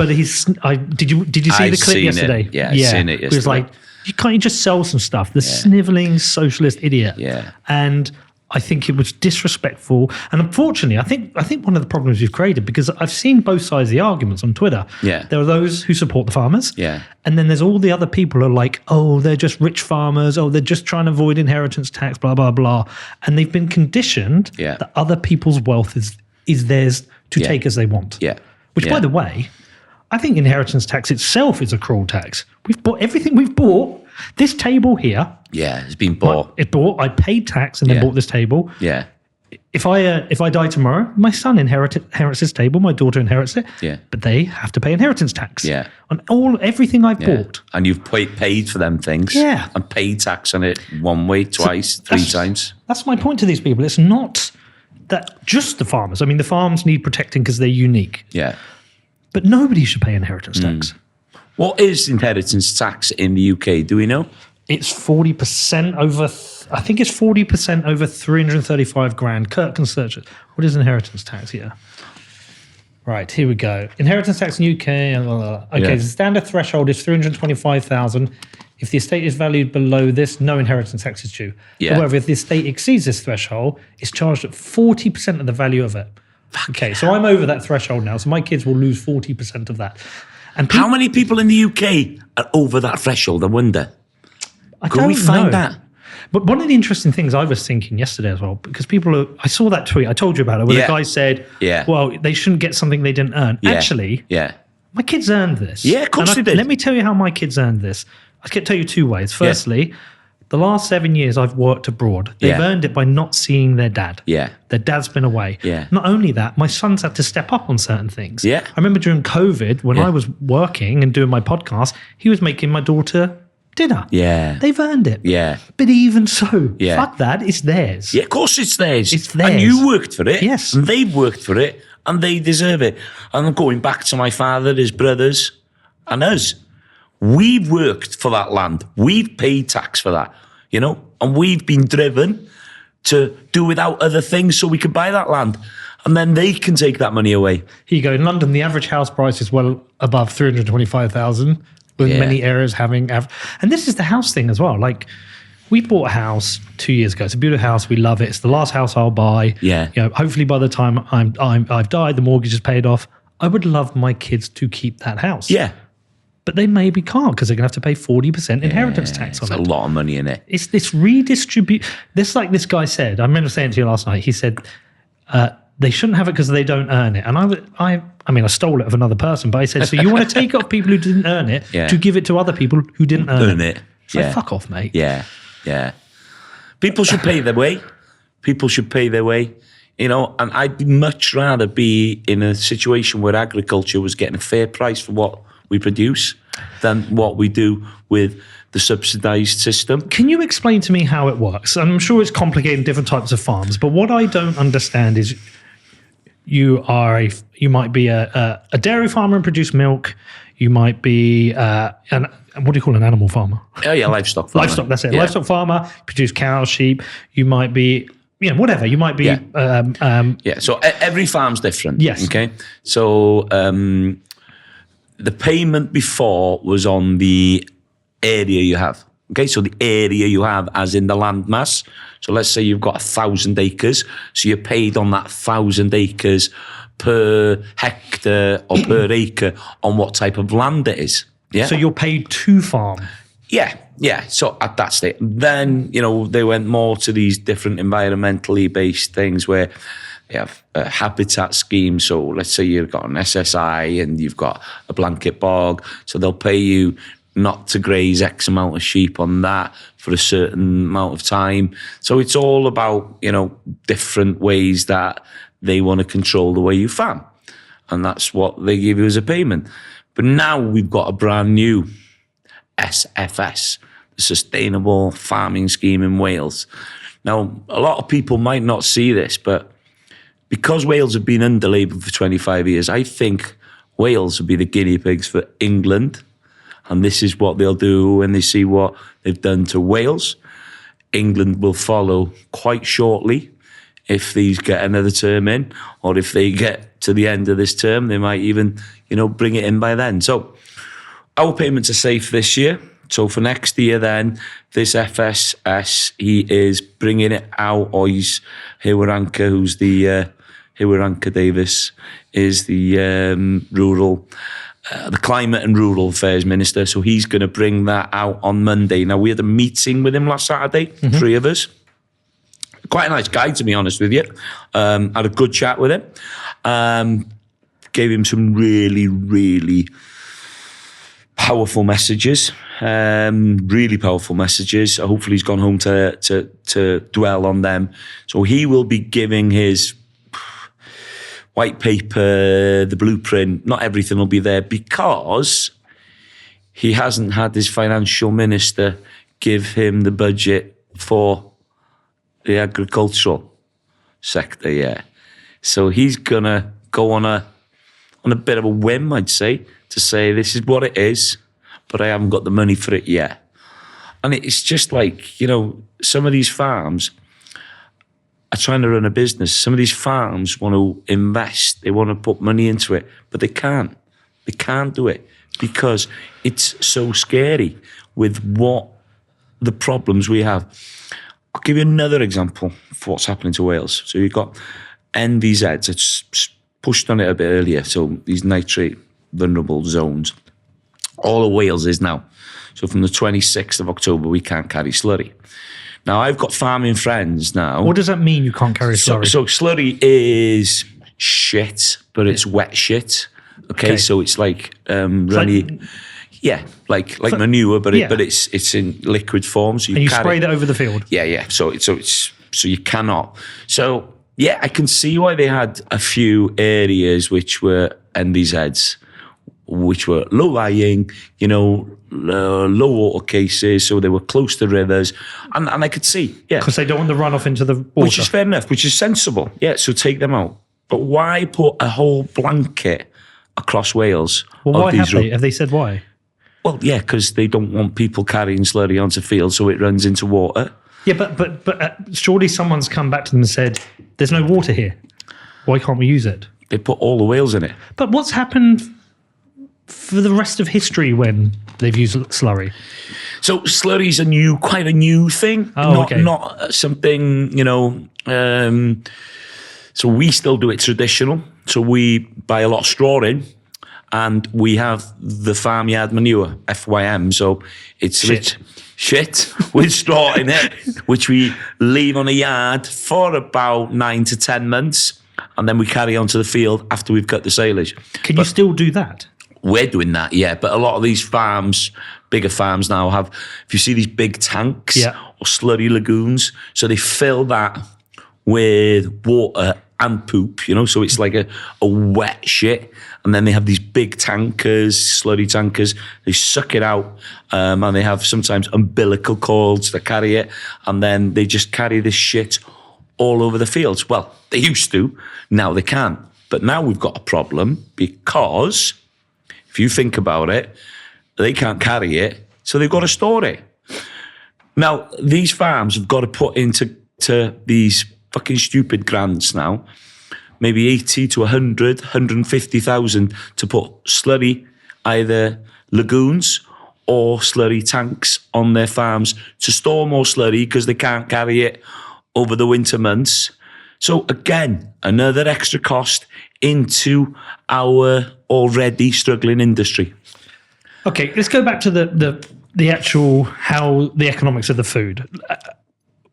he's... Did you see the clip yesterday? Yeah, I've seen it yesterday. He was like, can't you just sell some stuff? The snivelling socialist idiot. Yeah. And I think it was disrespectful. And unfortunately, I think one of the problems we've created, because I've seen both sides of the arguments on Twitter. Yeah. There are those who support the farmers. Yeah. And then there's all the other people who are like, oh, they're just rich farmers. Oh, they're just trying to avoid inheritance tax, blah, blah, blah. And they've been conditioned that other people's wealth is theirs to take as they want. Yeah. Which, by the way, I think inheritance tax itself is a cruel tax. We've bought everything we've bought. This table here. Yeah, it's been bought. I paid tax and then bought this table. Yeah. If I die tomorrow, my son inherits this table. My daughter inherits it. Yeah. But they have to pay inheritance tax. Yeah. On everything I've bought. And you've paid for them things. Yeah. And paid tax on it one way, twice, three times. That's my point to these people. It's not that just the farmers. I mean, the farms need protecting because they're unique. Yeah. But nobody should pay inheritance tax. What is inheritance tax in the UK? Do we know? It's 40% over, I think it's 40% over 335 grand. Kurt can search it. What is inheritance tax here? Right, here we go. Inheritance tax in UK. Okay, the standard threshold is 325,000. If the estate is valued below this, no inheritance tax is due. Yeah. However, if the estate exceeds this threshold, it's charged at 40% of the value of it. Okay, so I'm over that threshold now, so my kids will lose 40% of that. And how many people in the UK are over that threshold, I wonder? Could we find that? But one of the interesting things I was thinking yesterday as well, because I saw that tweet, I told you about it, where the guy said, well, they shouldn't get something they didn't earn. Yeah. Actually, my kids earned this. Yeah, of course they did. Let me tell you how my kids earned this. I can tell you two ways. Firstly, the last 7 years I've worked abroad. They've earned it by not seeing their dad. Yeah. Their dad's been away. Yeah. Not only that, my son's had to step up on certain things. Yeah. I remember during COVID, when I was working and doing my podcast, he was making my daughter dinner. Yeah. They've earned it. Yeah. But even so, fuck that, it's theirs. Yeah, of course it's theirs. It's theirs. And you worked for it. Yes. And they've worked for it. And they deserve it. And I'm going back to my father, his brothers, and us. We've worked for that land. We've paid tax for that, and we've been driven to do without other things so we could buy that land. And then they can take that money away. Here you go. In London, the average house price is well above 325,000, with many areas having... And this is the house thing as well. Like, we bought a house 2 years ago. It's a beautiful house. We love it. It's the last house I'll buy. Yeah. Hopefully by the time I've died, the mortgage is paid off. I would love my kids to keep that house. Yeah. But they maybe can't because they're going to have to pay 40% inheritance tax on it. It's a lot of money in it. It's this redistribute. Like this guy said, I remember saying to you last night, he said, they shouldn't have it because they don't earn it. And I stole it of another person, but I said, so you want to take off people who didn't earn it to give it to other people who didn't earn it? So fuck off, mate. Yeah, yeah. People should pay their way. People should pay their way. And I'd much rather be in a situation where agriculture was getting a fair price for what we produce than what we do with the subsidised system. Can you explain to me how it works? I'm sure it's complicated in different types of farms, but what I don't understand is you might be a dairy farmer and produce milk. You might be what do you call an animal farmer? Oh yeah, livestock farmer. Livestock, that's it. Yeah. Livestock farmer, produce cows, sheep. You might be whatever. You might be So every farm's different. Yes. Okay. So the payment before was on the area you have. Okay, so the area you have as in the land mass. So let's say you've got 1,000 acres. So you're paid on that 1,000 acres per hectare or per acre on what type of land it is. Yeah. So you're paid to farm. Yeah. So at that stage, then, they went more to these different environmentally based things where you have a habitat scheme. So let's say you've got an SSI and you've got a blanket bog. So they'll pay you not to graze X amount of sheep on that for a certain amount of time. So it's all about, different ways that they want to control the way you farm. And that's what they give you as a payment. But now we've got a brand new SFS, the Sustainable Farming Scheme in Wales. Now, a lot of people might not see this, but because Wales have been under Labour for 25 years, I think Wales will be the guinea pigs for England. And this is what they'll do when they see what they've done to Wales. England will follow quite shortly if these get another term in, or if they get to the end of this term, they might even, bring it in by then. So our payments are safe this year. So for next year then, this FSS, he is bringing it out, or he's Hiwaranka, who's the, Hiwaranka Davis is the the Climate and Rural Affairs Minister. So he's going to bring that out on Monday. Now, we had a meeting with him last Saturday, 3 of us. Quite a nice guy, to be honest with you. Had a good chat with him. Gave him some really, really powerful messages. Really powerful messages. Hopefully he's gone home to dwell on them. So he will be giving his white paper, the blueprint. Not everything will be there because he hasn't had his financial minister give him the budget for the agricultural sector yet. So he's gonna go on a bit of a whim, I'd say, to say this is what it is, but I haven't got the money for it yet. And it's just like, some of these farms are trying to run a business. Some of these farms want to invest. They want to put money into it, but they can't. They can't do it because it's so scary with what the problems we have. I'll give you another example of what's happening to Wales. So you've got NVZs, it's pushed on it a bit earlier, so these nitrate vulnerable zones. All of Wales is now. So from the 26th of October, we can't carry slurry. Now, I've got farming friends now. What does that mean, you can't carry slurry? So slurry is shit, but it's wet shit. Okay. So it's like runny... like manure, but it's in liquid form. So you spray that over the field. Yeah. So you cannot. So yeah, I can see why they had a few areas which were NVZs, which were low lying, low water cases, so they were close to rivers, and I could see, because they don't want the runoff into the water, which is fair enough, which is sensible. Yeah, so take them out. But why put a whole blanket across Wales? Well, why have they said why? Well, yeah, because they don't want people carrying slurry onto fields so it runs into water. Yeah, but surely someone's come back to them and said, there's no water here. Why can't we use it? They put all the Wales in it. But what's happened for the rest of history when they've used slurry? So slurry's quite a new thing. Not something, so we still do it traditional. So we buy a lot of straw in, and we have the farmyard manure, FYM. So it's shit with straw in it, which we leave on a yard for about 9 to 10 months. And then we carry on to the field after we've cut the silage. Can you still do that? We're doing that, yeah. But a lot of these farms, bigger farms now have, if you see these big tanks or slurry lagoons, so they fill that with water and poop, so it's like a wet shit. And then they have these big tankers, slurry tankers, they suck it out, and they have sometimes umbilical cords that carry it, and then they just carry this shit all over the fields. Well, they used to, now they can't. But now we've got a problem because if you think about it, they can't carry it, so they've got to store it. Now, these farms have got to put into these fucking stupid grants now, maybe 80 to 100, 150,000 to put slurry, either lagoons or slurry tanks on their farms to store more slurry because they can't carry it over the winter months. So again, another extra cost into our already struggling industry. Okay, let's go back to the actual, how the economics of the food.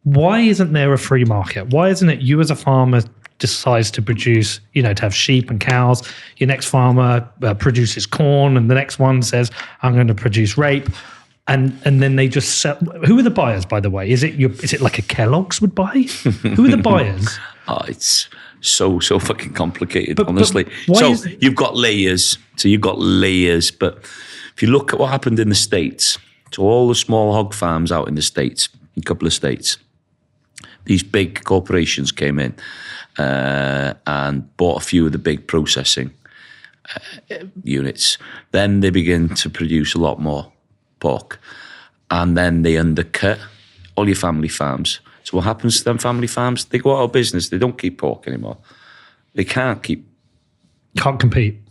Why isn't there a free market? Why isn't it you as a farmer decides to produce, to have sheep and cows, your next farmer produces corn, and the next one says, I'm going to produce rape, and then they just sell. Who are the buyers, by the way? Is it like a Kellogg's would buy? Who are the buyers? It's so fucking complicated, honestly. You've got layers. But if you look at what happened in the States, to all the small hog farms out in the States, in a couple of states, these big corporations came in and bought a few of the big processing units. Then they begin to produce a lot more pork, and then they undercut all your family farms. So what happens to them family farms? They go out of business. They don't keep pork anymore. They can't compete.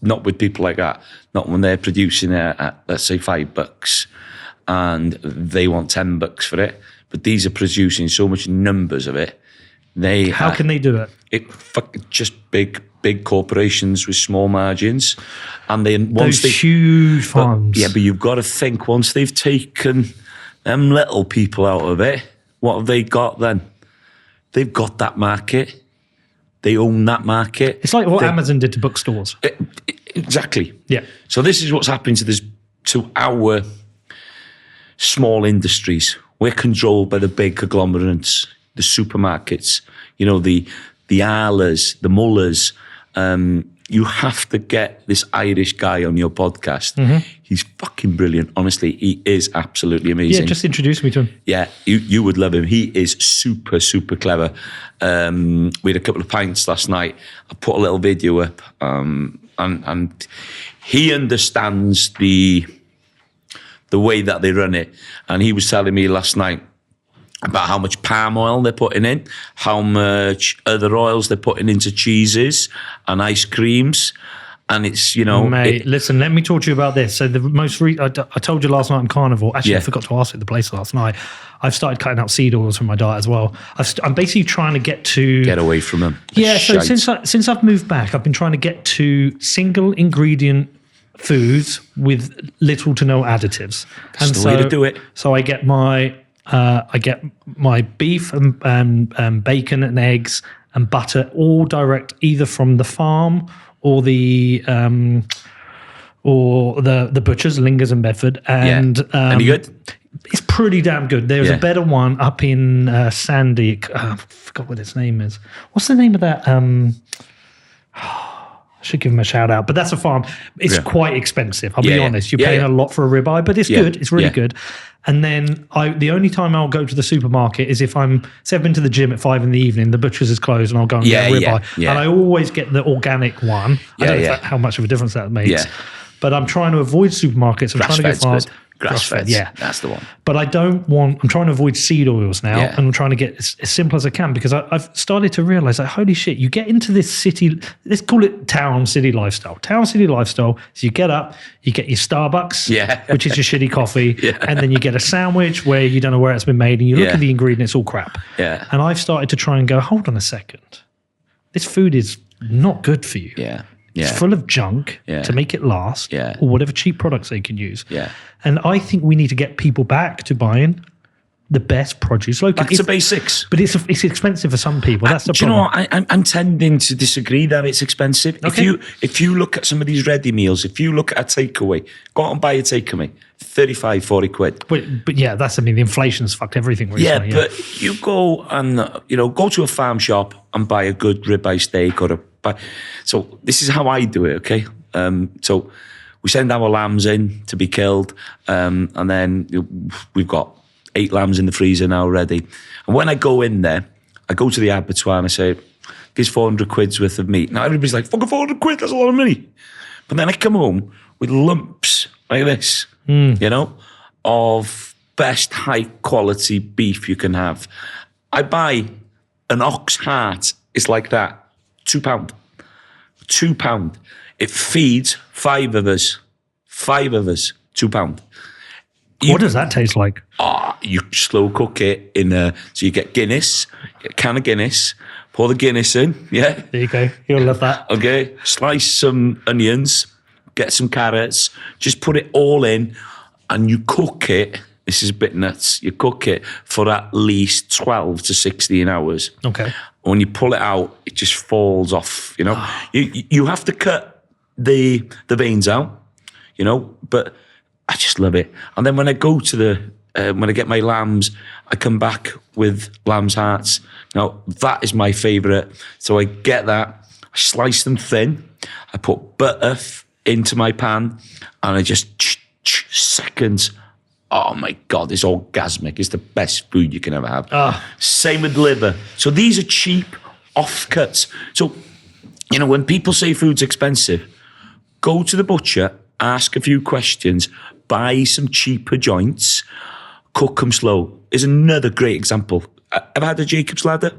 Not with people like that. Not when they're producing it at, let's say, $5 and they want $10 for it. But these are producing so much numbers of it. How can they do it? Just big corporations with small margins, and then those huge farms. But you've got to think, once they've taken them little people out of it, what have they got then? They've got that market. They own that market. It's like what Amazon did to bookstores. Exactly. Yeah. So this is what's happening to our small industries. We're controlled by the big conglomerates, the supermarkets, the Arlas, the Mullers. You have to get this Irish guy on your podcast. Mm-hmm. He's fucking brilliant. Honestly, he is absolutely amazing. Yeah, just introduce me to him. Yeah, you would love him. He is super, super clever. We had a couple of pints last night. I put a little video up, and he understands the way that they run it. And he was telling me last night about how much palm oil they're putting in, how much other oils they're putting into cheeses and ice creams. And it's, you know... Mate, listen, let me talk to you about this. So the most... I told you last night I'm carnivore. Actually, I forgot to ask you at the place last night. I've started cutting out seed oils from my diet as well. I'm basically trying to get to... Get away from them. Yeah, so since I've moved back, I've been trying to get to single ingredient foods with little to no additives. That's the way to do it. So I get my beef and bacon and eggs and butter all direct either from the farm or the butchers, Lingers in Bedford. And any good? It's pretty damn good. There's a better one up in Sandy. I forgot what its name is. What's the name of that? I should give him a shout out, but that's a farm. It's quite expensive. I'll be honest. You're paying a lot for a ribeye, but it's good. It's really good. And then the only time I'll go to the supermarket is if I've been to the gym at 5 PM, the butcher's is closed, and I'll go and get a ribeye. And I always get the organic one. I don't know how much of a difference that makes. But I'm trying to avoid supermarkets. I'm trying to get farms. Grass-fed, that's the one. But I'm trying to avoid seed oils now, and I'm trying to get as simple as I can, because I've started to realize, like, holy shit, you get into this city, let's call it town city lifestyle. Town city lifestyle is you get up, you get your Starbucks, which is your shitty coffee, and then you get a sandwich where you don't know where it's been made, and you look at the ingredients, all crap. And I've started to try and go, hold on a second, this food is not good for you. It's full of junk to make it last, or whatever cheap products they can use. And I think we need to get people back to buying the best produce locally. Back to basics. But it's expensive for some people. That's the problem. Do you know what? I'm tending to disagree that it's expensive. Okay. If you look at some of these ready meals, if you look at a takeaway, go out and buy a takeaway, 35, 40 quid. But yeah, the inflation's fucked everything recently. But you go and, go to a farm shop and buy a good ribeye steak so this is how I do it, okay? So we send our lambs in to be killed, and then we've got 8 lambs in the freezer now ready. And when I go in there, I go to the abattoir and I say, "Here's 400 quid's worth of meat." Now everybody's like, "Fucking 400 quid, that's a lot of money." But then I come home with lumps like this, of best high quality beef you can have. I buy an ox heart, it's like that. £2. £2. It feeds 5 of us. 5 of us. £2. What does that taste like? You slow cook it so you get Guinness, get a can of Guinness, pour the Guinness in, There you go. You'll love that. Okay. Slice some onions, get some carrots, just put it all in, and you cook it. This is a bit nuts. You cook it for at least 12 to 16 hours. Okay. When you pull it out, it just falls off, You have to cut the veins out, but I just love it. And then when I go to when I get my lambs, I come back with lamb's hearts. Now, that is my favourite. So I get that, I slice them thin, I put butter into my pan, and I just seconds. Oh my God, it's orgasmic. It's the best food you can ever have. Same with liver. So these are cheap offcuts. So, when people say food's expensive, go to the butcher, ask a few questions, buy some cheaper joints, cook them slow. Is another great example. Ever had a Jacob's ladder?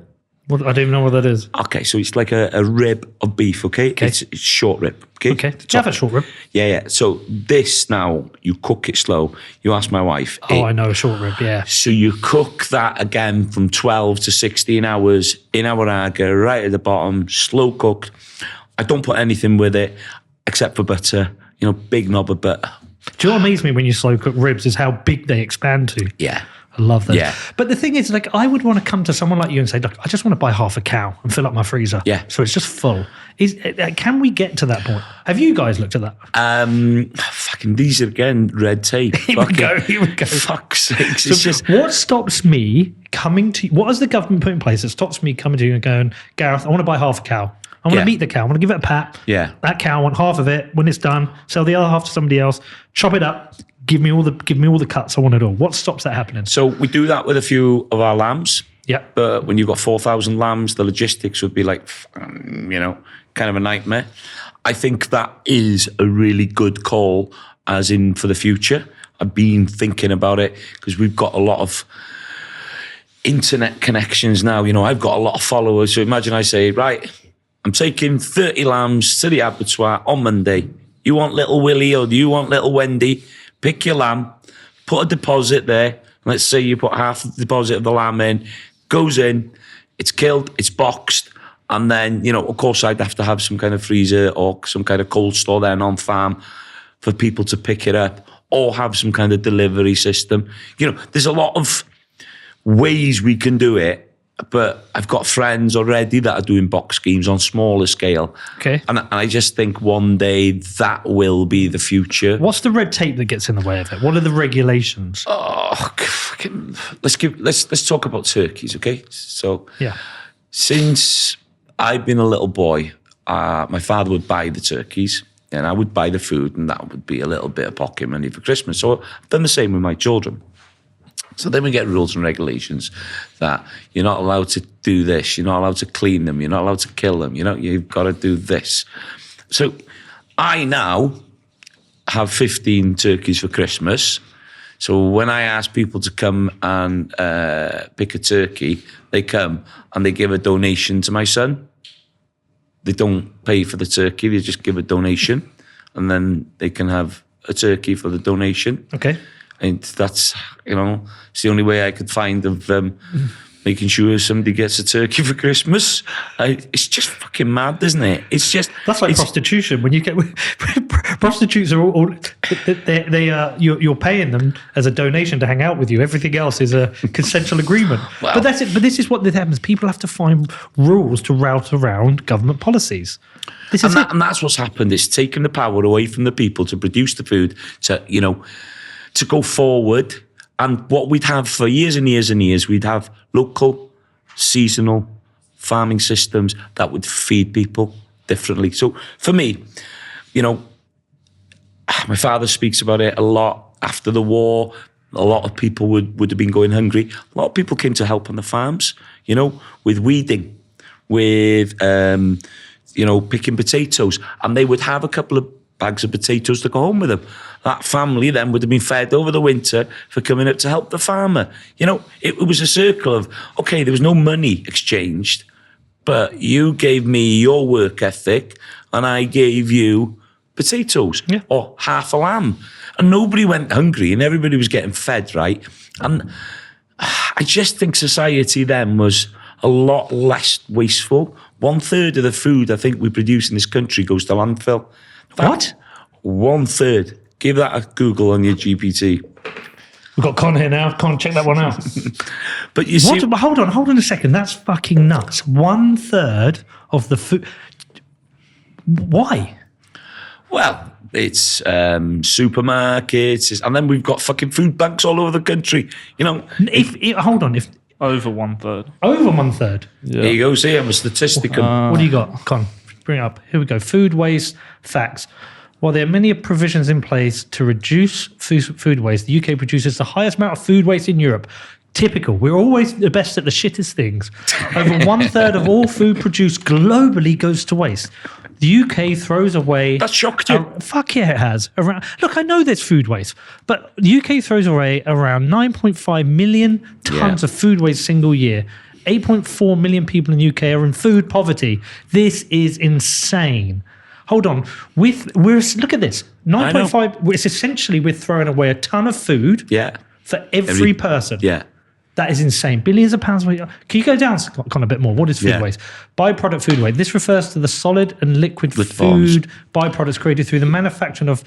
Well, I don't even know what that is. Okay, so it's like a rib of beef, okay? It's short rib, okay? Okay, do you have a short rib? Yeah. So this now, you cook it slow. You ask my wife. I know a short rib, yeah. So you cook that again from 12 to 16 hours in our agar, right at the bottom, slow cooked. I don't put anything with it except for butter, big knob of butter. Do you know what amazes me when you slow cook ribs is how big they expand to? Yeah. I love that. Yeah. But the thing is, like, I would want to come to someone like you and say, look, I just want to buy half a cow and fill up my freezer. Yeah. So it's just full. Can we get to that point? Have you guys looked at that? Fucking these are, again, red tape. Here we go. Fuck's sakes. It's just... What stops me coming to you? What has the government put in place that stops me coming to you and going, Gareth, I want to buy half a cow. I want to meet the cow. I want to give it a pat. Yeah. That cow, I want half of it. When it's done, sell the other half to somebody else. Chop it up. Give me all the cuts. I want it all. What stops that happening? So we do that with a few of our lambs. Yeah. But when you've got 4,000 lambs, the logistics would be like, kind of a nightmare. I think that is a really good call, as in for the future. I've been thinking about it because we've got a lot of internet connections now. I've got a lot of followers. So imagine I say, right, I'm taking 30 lambs to the abattoir on Monday. You want little Willie or do you want little Wendy? Pick your lamb, put a deposit there. Let's say you put half the deposit of the lamb in, goes in, it's killed, it's boxed. And then, you know, of course, I'd have to have some kind of freezer or some kind of cold store then on farm for people to pick it up or have some kind of delivery system. You know, there's a lot of ways we can do it. But I've got friends already that are doing box schemes on smaller scale. Okay. And I just think one day that will be the future. What's the red tape that gets in the way of it? What are the regulations? Oh, let's talk about turkeys, okay? So yeah, since I've been a little boy, my father would buy the turkeys and I would buy the food, and that would be a little bit of pocket money for Christmas. So I've done the same with my children. So then we get rules and regulations that you're not allowed to do this, you're not allowed to clean them, you're not allowed to kill them, you know, you've got to do this. So I now have 15 turkeys for Christmas. So when I ask people to come and pick a turkey, they come and they give a donation to my son. They don't pay for the turkey, they just give a donation, and then they can have a turkey for the donation. Okay. And that's, you know, it's the only way I could find of making sure somebody gets a turkey for Christmas. It's just fucking mad, isn't it? It's just... That's like prostitution. When you get... prostitutes are all you're paying them as a donation to hang out with you. Everything else is a consensual agreement. Well, but that's it. But this is what happens. People have to find rules to route around government policies. And that's what's happened. It's taken the power away from the people to produce the food, to, you know, to go forward. And what we'd have for years and years and years, we'd have local, seasonal farming systems that would feed people differently. So for me, you know, my father speaks about it a lot. After the war, a lot of people would have been going hungry. A lot of people came to help on the farms, you know, with weeding, with, you know, picking potatoes. And they would have a couple of bags of potatoes to go home with them. That family then would have been fed over the winter for coming up to help the farmer. You know, it was a circle of, okay, there was no money exchanged, but you gave me your work ethic and I gave you potatoes or half a lamb. And nobody went hungry and everybody was getting fed, right? And I just think society then was a lot less wasteful. 1/3 of the food I think we produce in this country goes to landfill. What? 1/3. Give that a Google on your GPT. We've got Con here now. Con, check that one out. But you see... Hold on a second. That's fucking nuts. 1/3 of the food... Why? Well, it's supermarkets, and then we've got fucking food banks all over the country. You know... Hold on. Over 1/3. Over 1/3? Yeah. There you go. See, I'm a statistician. What do you got? Con, bring it up. Here we go. Food waste facts. While there are many provisions in place to reduce food waste, the UK produces the highest amount of food waste in Europe. Typical. We're always the best at the shittest things. Over 1/3 of all food produced globally goes to waste. The UK throws away... That shocked you? Fuck yeah, it has. Look, I know there's food waste, but the UK throws away around 9.5 million tonnes of food waste single year. 8.4 million people in the UK are in food poverty. This is insane. Hold on. Look at this. 9.5. It's essentially we're throwing away a ton of food for every person. Yeah. That is insane. Billions of pounds. Can you go down a bit more? What is food waste? Byproduct food waste. This refers to the solid and liquid food byproducts created through the manufacturing of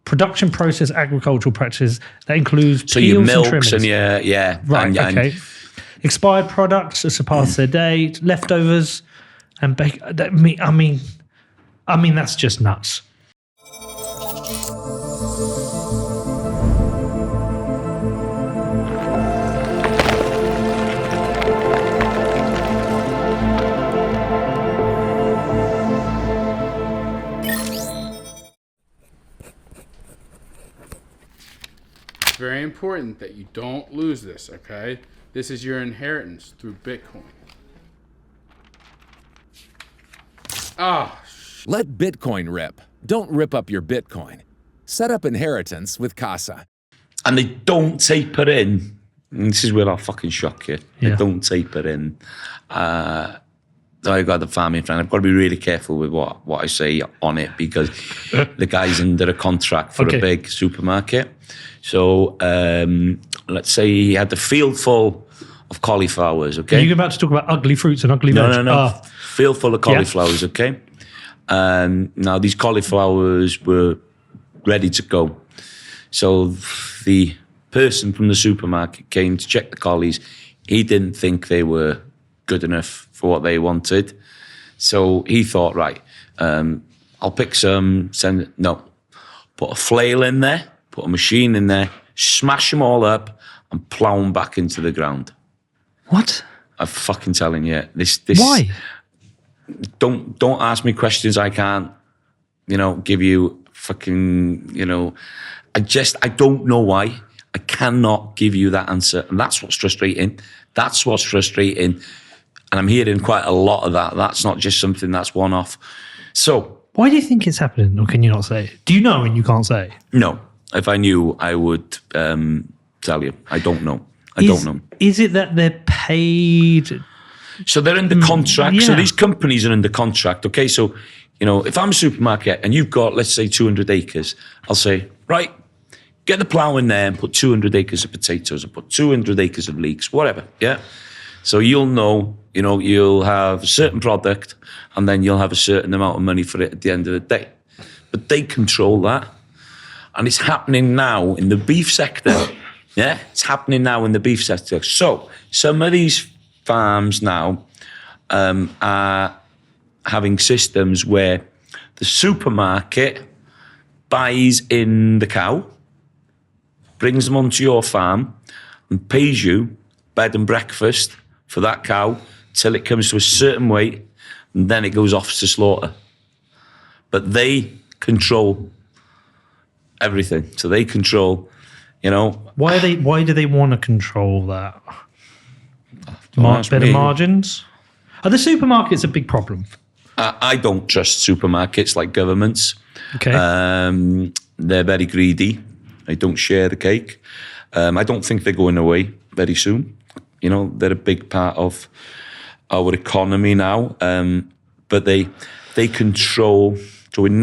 production process agricultural practices that includes peels your milks and trimmings. Right, okay. Expired products that surpass their date, leftovers, and I mean, that's just nuts. It's very important that you don't lose this, okay? This is your inheritance through Bitcoin. Let Bitcoin rip. Don't rip up your Bitcoin. Set up inheritance with Casa. And they don't taper in. And this is where I'll fucking shock you. They don't taper in. I got the farming friend. I've got to be really careful with what I say on it because the guy's under a contract for a big supermarket. So let's say he had the field full of cauliflowers, okay? Are you about to talk about ugly fruits and ugly veg? No. Field full of cauliflowers, okay? Now, these cauliflowers were ready to go. So the person from the supermarket came to check the collies. He didn't think they were good enough for what they wanted. So he thought, right, I'll pick some, put a flail in there, put a machine in there, smash them all up and plough them back into the ground. What? I'm fucking telling you. This. Why? Don't ask me questions I can't, give you fucking, I don't know why. I cannot give you that answer. And that's what's frustrating. And I'm hearing quite a lot of that. That's not just something that's one-off. So... Why do you think it's happening, or can you not say? Do you know and you can't say? No. If I knew, I would tell you. I don't know. I don't know. Is it that they're paid... So they're under contract. Yeah. So these companies are under contract. Okay, so, if I'm a supermarket and you've got, let's say, 200 acres, I'll say, right, get the plough in there and put 200 acres of potatoes or put 200 acres of leeks, whatever, yeah? So you'll know, you'll have a certain product and then you'll have a certain amount of money for it at the end of the day. But they control that. And it's happening now in the beef sector. Yeah, it's happening now in the beef sector. So some of these farms now are having systems where the supermarket buys in the cow, brings them onto your farm and pays you bed and breakfast for that cow till it comes to a certain weight and then it goes off to slaughter. But they control everything. So they control, Why do they want to control that? Better margins? Are the supermarkets a big problem? I don't trust supermarkets like governments. Okay. They're very greedy. They don't share the cake. I don't think they're going away very soon. They're a big part of our economy now. But they control. So in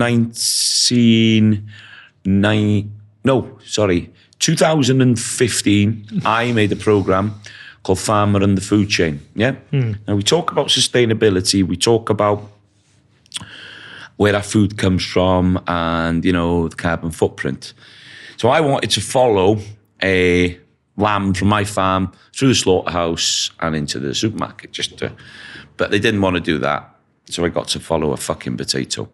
2015, I made a program called Farmer and the Food Chain. Yeah. Now we talk about sustainability. We talk about where our food comes from and the carbon footprint. So I wanted to follow a lamb from my farm through the slaughterhouse and into the supermarket, but they didn't want to do that. So I got to follow a fucking potato.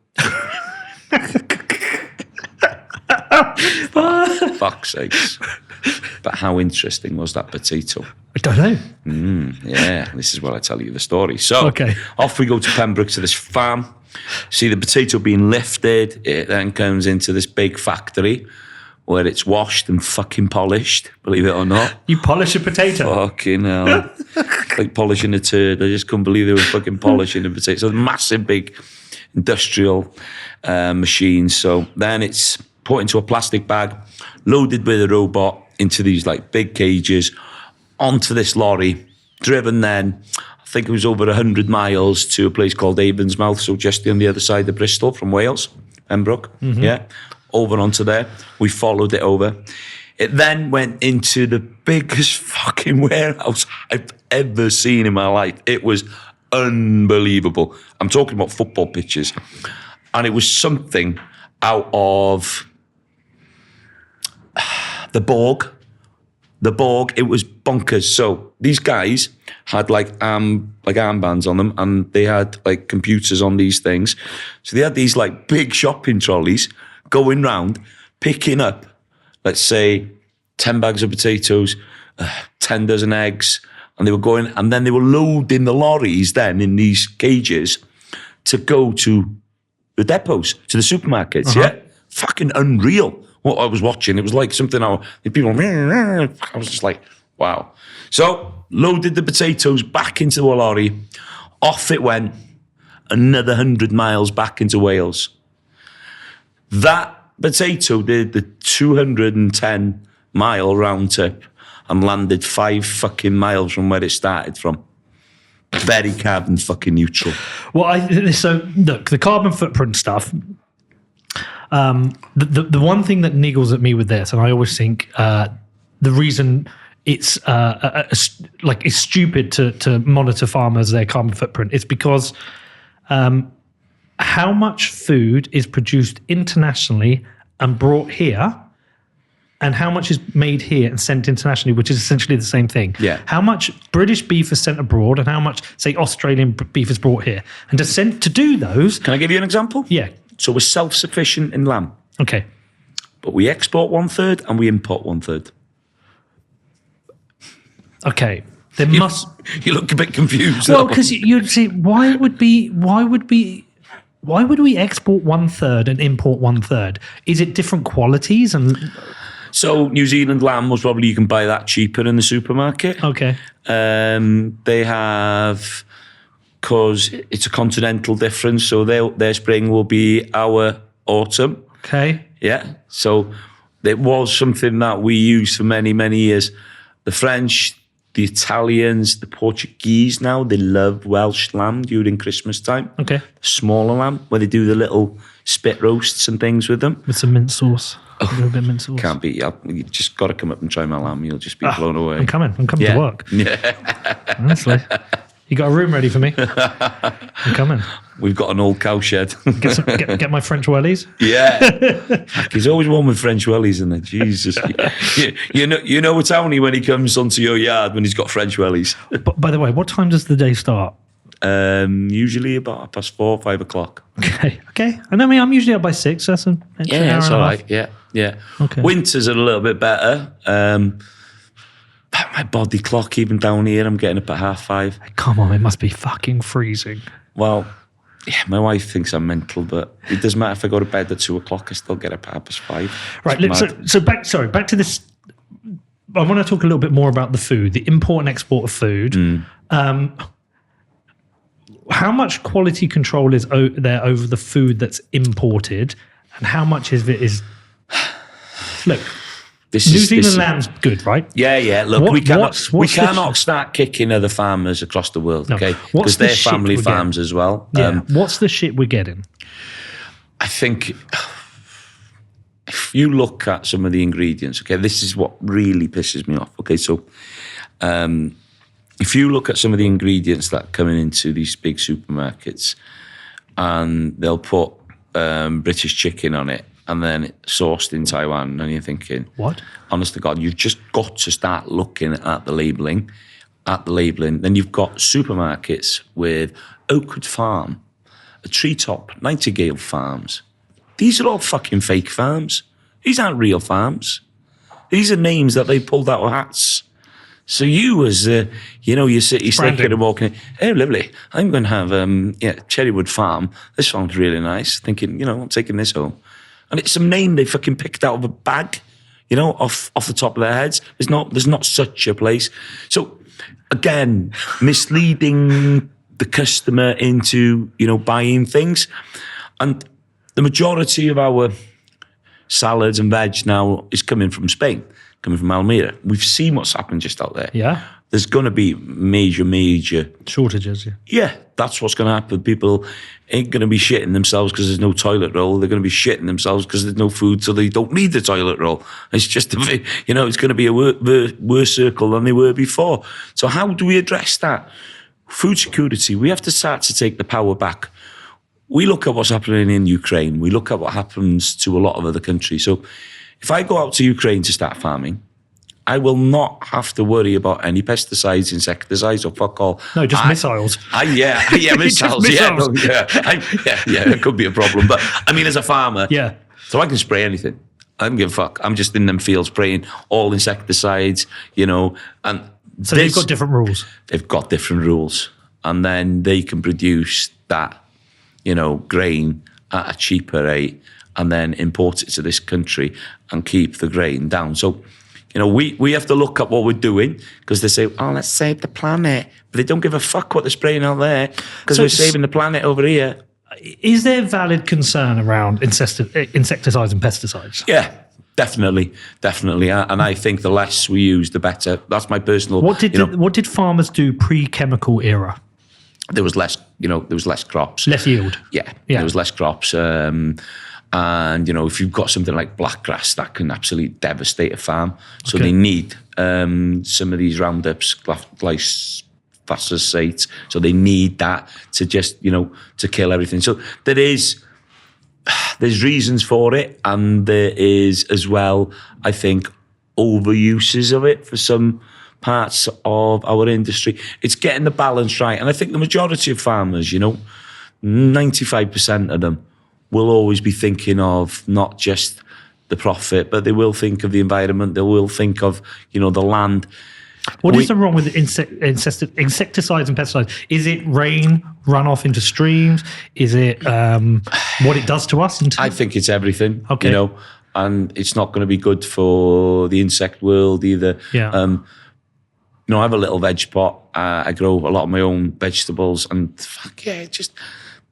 Fuck's sakes. But how interesting was that potato? I don't know. Yeah, this is where I tell you the story. So off we go to Pembroke to this farm, see the potato being lifted. It then comes into this big factory where it's washed and fucking polished, believe it or not. You polish a potato? Fucking hell. Like polishing a turd. I just couldn't believe they were fucking polishing a potato. So massive, big industrial machines. So then it's put into a plastic bag, loaded with a robot into these like big cages, onto this lorry, driven then, I think it was over 100 miles to a place called Avonsmouth, so just on the other side of Bristol from Wales, Pembroke, yeah, over onto there. We followed it over. It then went into the biggest fucking warehouse I've ever seen in my life. It was unbelievable. I'm talking about football pitches. And it was something out of the Borg. The Borg, it was bonkers. So these guys had like armbands on them and they had like computers on these things. So they had these like big shopping trolleys going round, picking up, let's say, 10 bags of potatoes, 10 dozen eggs, and they were going, and then they were loading the lorries then in these cages to go to the depots, to the supermarkets, yeah? Fucking unreal. What I was watching, it was like something, I was just like, wow. So, loaded the potatoes back into the lorry, off it went, another 100 miles back into Wales. That potato did the 210-mile round trip and landed 5 fucking miles from where it started from. very carbon fucking neutral. Well, so look, the carbon footprint stuff. The one thing that niggles at me with this, and I always think the reason it's it's stupid to monitor farmers their carbon footprint is because how much food is produced internationally and brought here, and how much is made here and sent internationally, which is essentially the same thing. Yeah. How much British beef is sent abroad, and how much, say, Australian beef is brought here, and to do those. Can I give you an example? Yeah. So we're self-sufficient in lamb. Okay. But we export 1/3 and we import 1/3. Okay. You look a bit confused. Well, because you'd see, why would we export 1/3 and import 1/3? Is it different qualities? And so New Zealand lamb was probably, you can buy that cheaper in the supermarket. Okay. They have, because it's a continental difference, so their spring will be our autumn. Okay. Yeah. So it was something that we used for many, many years. The French, the Italians, the Portuguese now, they love Welsh lamb during Christmas time. Okay. Smaller lamb, where they do the little spit roasts and things with them. With some mint sauce. A little bit of mint sauce. Can't beat you. You just got to come up and try my lamb. You'll just be blown away. I'm coming to work. Yeah. Honestly. You got a room ready for me? I'm coming. We've got an old cow shed. Get my French wellies. Yeah. He's always one with French wellies, isn't it? Jesus. You know Tony when he comes onto your yard when he's got French wellies. But by the way, what time does the day start? Usually about 4:30, 5 o'clock. Okay. And I mean, I'm usually up by 6. That's an extra hour it's and a all half. right. Yeah. Okay. Winters are a little bit better. My body clock, even down here, I'm getting up at 5:30. Come on, it must be fucking freezing. Well, yeah, my wife thinks I'm mental, but it doesn't matter if I go to bed at 2 o'clock, I still get up at 5:30. Right, so back to this. I want to talk a little bit more about the food, the import and export of food. How much quality control is there over the food that's imported, and how much of it is... Look, New Zealand lamb's good, right? Yeah. Look, we cannot start kicking other farmers across the world, okay? Because they're family farms as well. Yeah. What's the shit we're getting? I think if you look at some of the ingredients, okay, this is what really pisses me off. Okay, so if you look at some of the ingredients that are coming into these big supermarkets, and they'll put British chicken on it, and then it's sourced in Taiwan, and you're thinking, what? Honest to God, you've just got to start looking at the labelling. Then you've got supermarkets with Oakwood Farm, a Treetop, Nightingale Farms. These are all fucking fake farms. These aren't real farms. These are names that they pulled out of hats. So you as, your city slicker and walking, oh, lovely, I'm going to have, Cherrywood Farm. This sounds really nice. Thinking, I'm taking this home. And it's some name they fucking picked out of a bag, off the top of their heads. There's not such a place. So again, misleading the customer into, buying things. And the majority of our salads and veg now is coming from Spain, coming from Almeria. We've seen what's happened just out there. Yeah. There's going to be major shortages. Yeah, that's what's going to happen. People ain't going to be shitting themselves because there's no toilet roll. They're going to be shitting themselves because there's no food, so they don't need the toilet roll. It's just, it's going to be a worse circle than they were before. So how do we address that? Food security. We have to start to take the power back. We look at what's happening in Ukraine. We look at what happens to a lot of other countries. So if I go out to Ukraine to start farming, I will not have to worry about any pesticides, insecticides, or fuck all. No, just missiles. Missiles. It could be a problem. But I mean, as a farmer, so I can spray anything. I don't give a fuck. I'm just in them fields spraying all insecticides, and so they've got different rules. They've got different rules, and then they can produce that, grain at a cheaper rate, and then import it to this country and keep the grain down. So. We have to look at what we're doing, because they say, oh, let's save the planet. But they don't give a fuck what they're spraying out there, because we're saving the planet over here. Is there valid concern around insecticides and pesticides? Yeah, definitely. And I think the less we use, the better. That's my personal... What did farmers do pre-chemical era? there was less, there was less crops. Less yield. Yeah. There was less crops. And, if you've got something like blackgrass, that can absolutely devastate a farm. So they need some of these Roundups, glyphosate. So they need that to just, to kill everything. So there's reasons for it. And there is as well, I think, overuses of it for some parts of our industry. It's getting the balance right. And I think the majority of farmers, 95% of them will always be thinking of not just the profit, but they will think of the environment. They will think of, the land. What is wrong with insecticides and pesticides? Is it rain runoff into streams? Is it what it does to us? I think it's everything, okay. And it's not going to be good for the insect world either. Yeah. I have a little veg pot. I grow a lot of my own vegetables, and just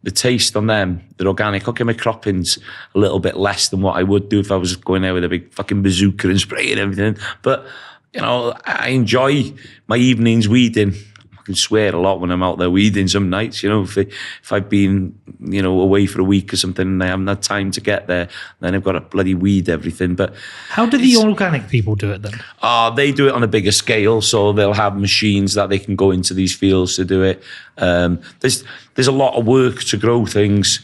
the taste on them, they're organic. Okay, my cropping's a little bit less than what I would do if I was going there with a big fucking bazooka and spraying everything. But, I enjoy my evenings weeding. I can swear a lot when I'm out there weeding some nights, if I've been, away for a week or something and I haven't had time to get there, then I've got to bloody weed everything. But how do the organic people do it then? They do it on a bigger scale, so they'll have machines that they can go into these fields to do it. There's a lot of work to grow things.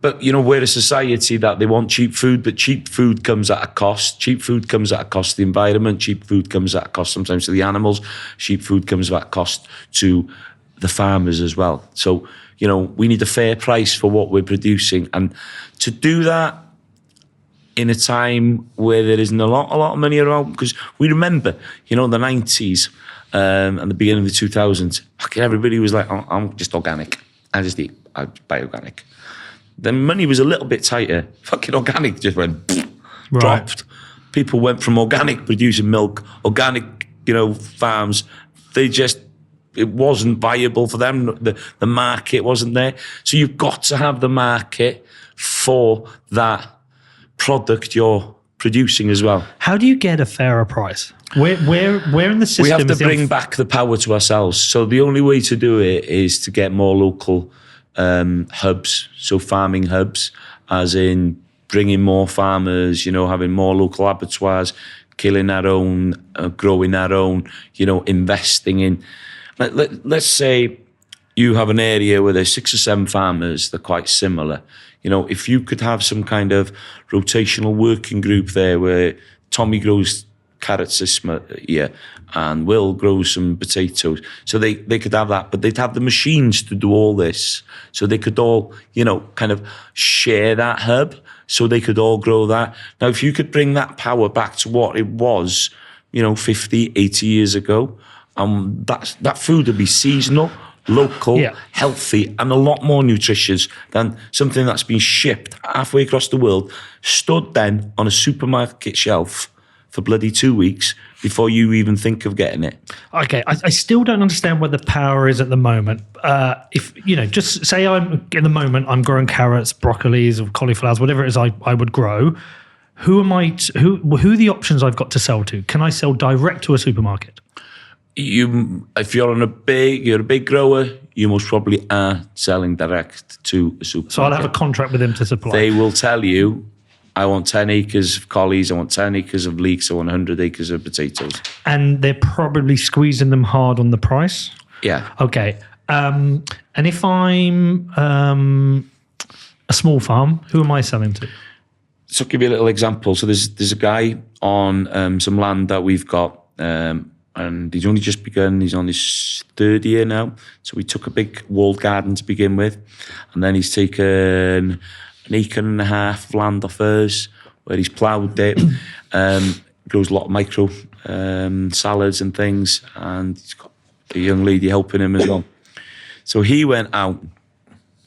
But, we're a society that they want cheap food, but cheap food comes at a cost. Cheap food comes at a cost to the environment. Cheap food comes at a cost sometimes to the animals. Cheap food comes at a cost to the farmers as well. So, we need a fair price for what we're producing. And to do that in a time where there isn't a lot of money around, because we remember, the 90s and the beginning of the 2000s, everybody was like, I'm just organic. I buy organic. Then money was a little bit tighter. Fucking organic just went dropped. People went from organic producing milk, organic, farms. It wasn't viable for them. The market wasn't there. So you've got to have the market for that product you're producing as well. How do you get a fairer price? Where in the system? We have to bring back the power to ourselves. So the only way to do it is to get more local hubs, so farming hubs, as in bringing more farmers, having more local abattoirs, killing our own, growing our own, investing in. Let's say you have an area where there's 6 or 7 farmers, they're quite similar. If you could have some kind of rotational working group there where Tommy grows carrots this year and Will grows some potatoes, so they could have that, but they'd have the machines to do all this, so they could all kind of share that hub, so they could all grow that. Now if you could bring that power back to what it was 50, 80 years ago, that food would be seasonal, local, healthy, and a lot more nutritious than something that's been shipped halfway across the world, stood then on a supermarket shelf for bloody 2 weeks before you even think of getting it. Okay, I still don't understand where the power is at the moment. If just say I'm growing carrots, broccolis, or cauliflowers, whatever it is I would grow. Who are the options I've got to sell to? Can I sell direct to a supermarket? If you're a big grower, you most probably are selling direct to a supermarket. So I'll have a contract with them to supply. They will tell you, I want 10 acres of collies, I want 10 acres of leeks, I want 100 acres of potatoes. And they're probably squeezing them hard on the price? Yeah. Okay. And if I'm a small farm, who am I selling to? So I'll give you a little example. So there's a guy on some land that we've got, and he's only just begun. He's on his 3rd year now. So we took a big walled garden to begin with, and then he's taken an 1.5 acres of land off hers, where he's ploughed it, grows a lot of micro salads and things, and he's got a young lady helping him as well. So he went out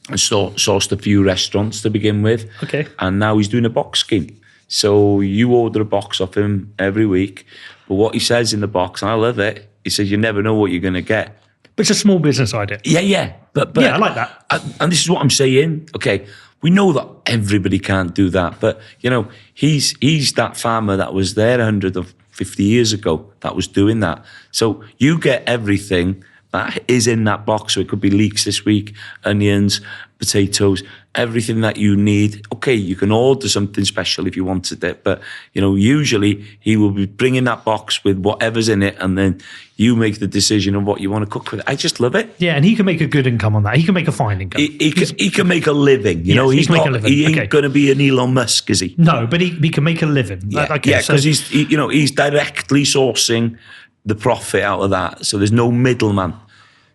and sourced a few restaurants to begin with. Okay. And now he's doing a box scheme. So you order a box off him every week, but what he says in the box, and I love it, he says you never know what you're going to get. But it's a small business idea. Yeah. But yeah, I like that. And this is what I'm saying. Okay, we know that everybody can't do that, but he's that farmer that was there 150 years ago that was doing that. So you get everything that is in that box. So it could be leeks this week, onions, potatoes, everything that you need. Okay, you can order something special if you wanted it, but usually he will be bringing that box with whatever's in it, and then you make the decision of what you want to cook with it. I just love it. Yeah, and he can make a good income on that. He can make a fine income. He can make a living. He ain't going to be an Elon Musk, is he? No, but he can make a living. Yeah, because he's directly sourcing the profit out of that. So there's no middleman.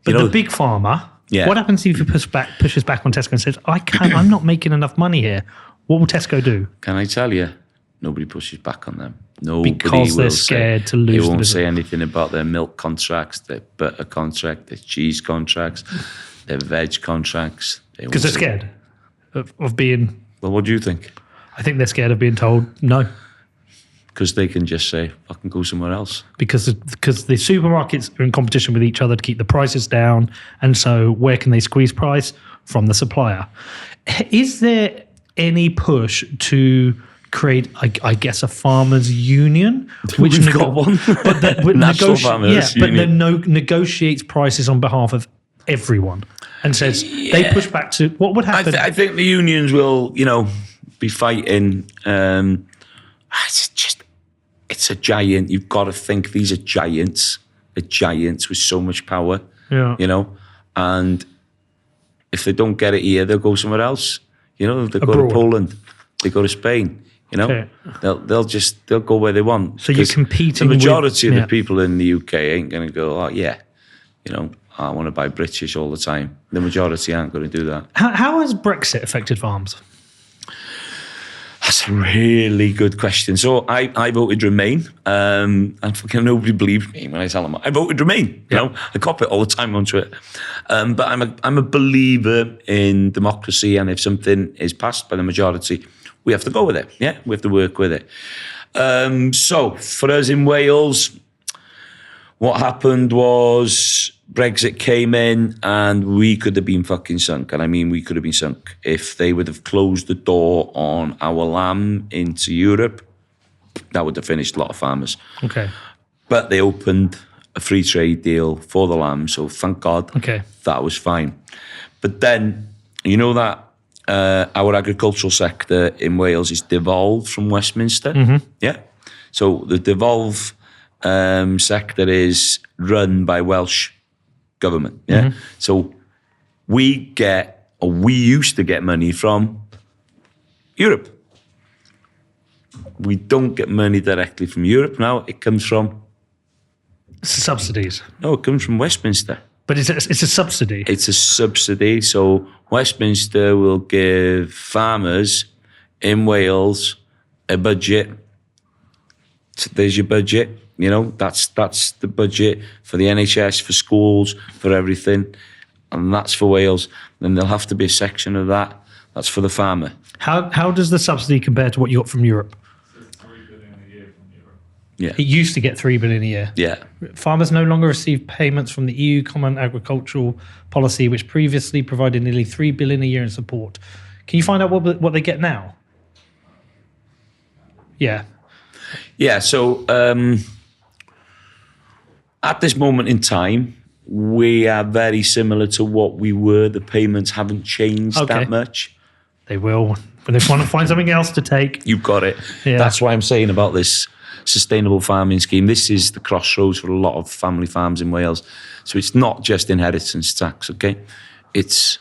But the big farmer, what happens if he pushes back on Tesco and says, I'm not making enough money here? What will Tesco do? Can I tell you? Nobody pushes back on them. Nobody because they're scared to lose. They won't say anything about their milk contracts, their butter contract, their cheese contracts, their veg contracts. Because they're scared of being... Well, what do you think? I think they're scared of being told no. Because they can just say, fucking go somewhere else. Because the supermarkets are in competition with each other to keep the prices down. And so where can they squeeze price? From the supplier. Is there any push to create, I guess, a farmers' union? We've got one. But that negotiates prices on behalf of everyone and says they push back to what would happen. I think the unions will, be fighting. It's a giant. You've got to think these are giants. Giants with so much power. Yeah. And if they don't get it here, they'll go somewhere else. They go Abroad. to Poland. They go to Spain. Okay. They'll go where they want. So you're competing. The majority of the people in the UK ain't going to go, I want to buy British all the time. The majority aren't going to do that. How has Brexit affected farms? That's a really good question. So I voted Remain, and fucking nobody believed me when I tell them I voted Remain. I cop it all the time on Twitter. But I'm a believer in democracy, and if something is passed by the majority, we have to go with it. Yeah, we have to work with it. So for us in Wales, what happened was Brexit came in and we could have been fucking sunk. And I mean, we could have been sunk if they would have closed the door on our lamb into Europe. That would have finished a lot of farmers. Okay. But they opened a free trade deal for the lamb. So thank God that was fine. But then, that our agricultural sector in Wales is devolved from Westminster. Mm-hmm. Yeah. So the devolved sector is run by Welsh government. Yeah. Mm-hmm. So we used to get money from Europe. We don't get money directly from Europe now. It comes from subsidies. No, it comes from Westminster. But it's a subsidy. It's a subsidy. So Westminster will give farmers in Wales a budget. So there's your budget. That's the budget for the NHS, for schools, for everything. And that's for Wales. Then there'll have to be a section of that. That's for the farmer. How does the subsidy compare to what you got from Europe? $3 billion a year from Europe. Yeah. It used to get $3 billion a year. Yeah. Farmers no longer receive payments from the EU Common Agricultural Policy, which previously provided nearly $3 billion a year in support. Can you find out what they get now? Yeah. Yeah, so at this moment in time, we are very similar to what we were. The payments haven't changed that much. They will. When they want to find something else to take. You've got it. Yeah. That's why I'm saying about this sustainable farming scheme. This is the crossroads for a lot of family farms in Wales. So it's not just inheritance tax, okay? It's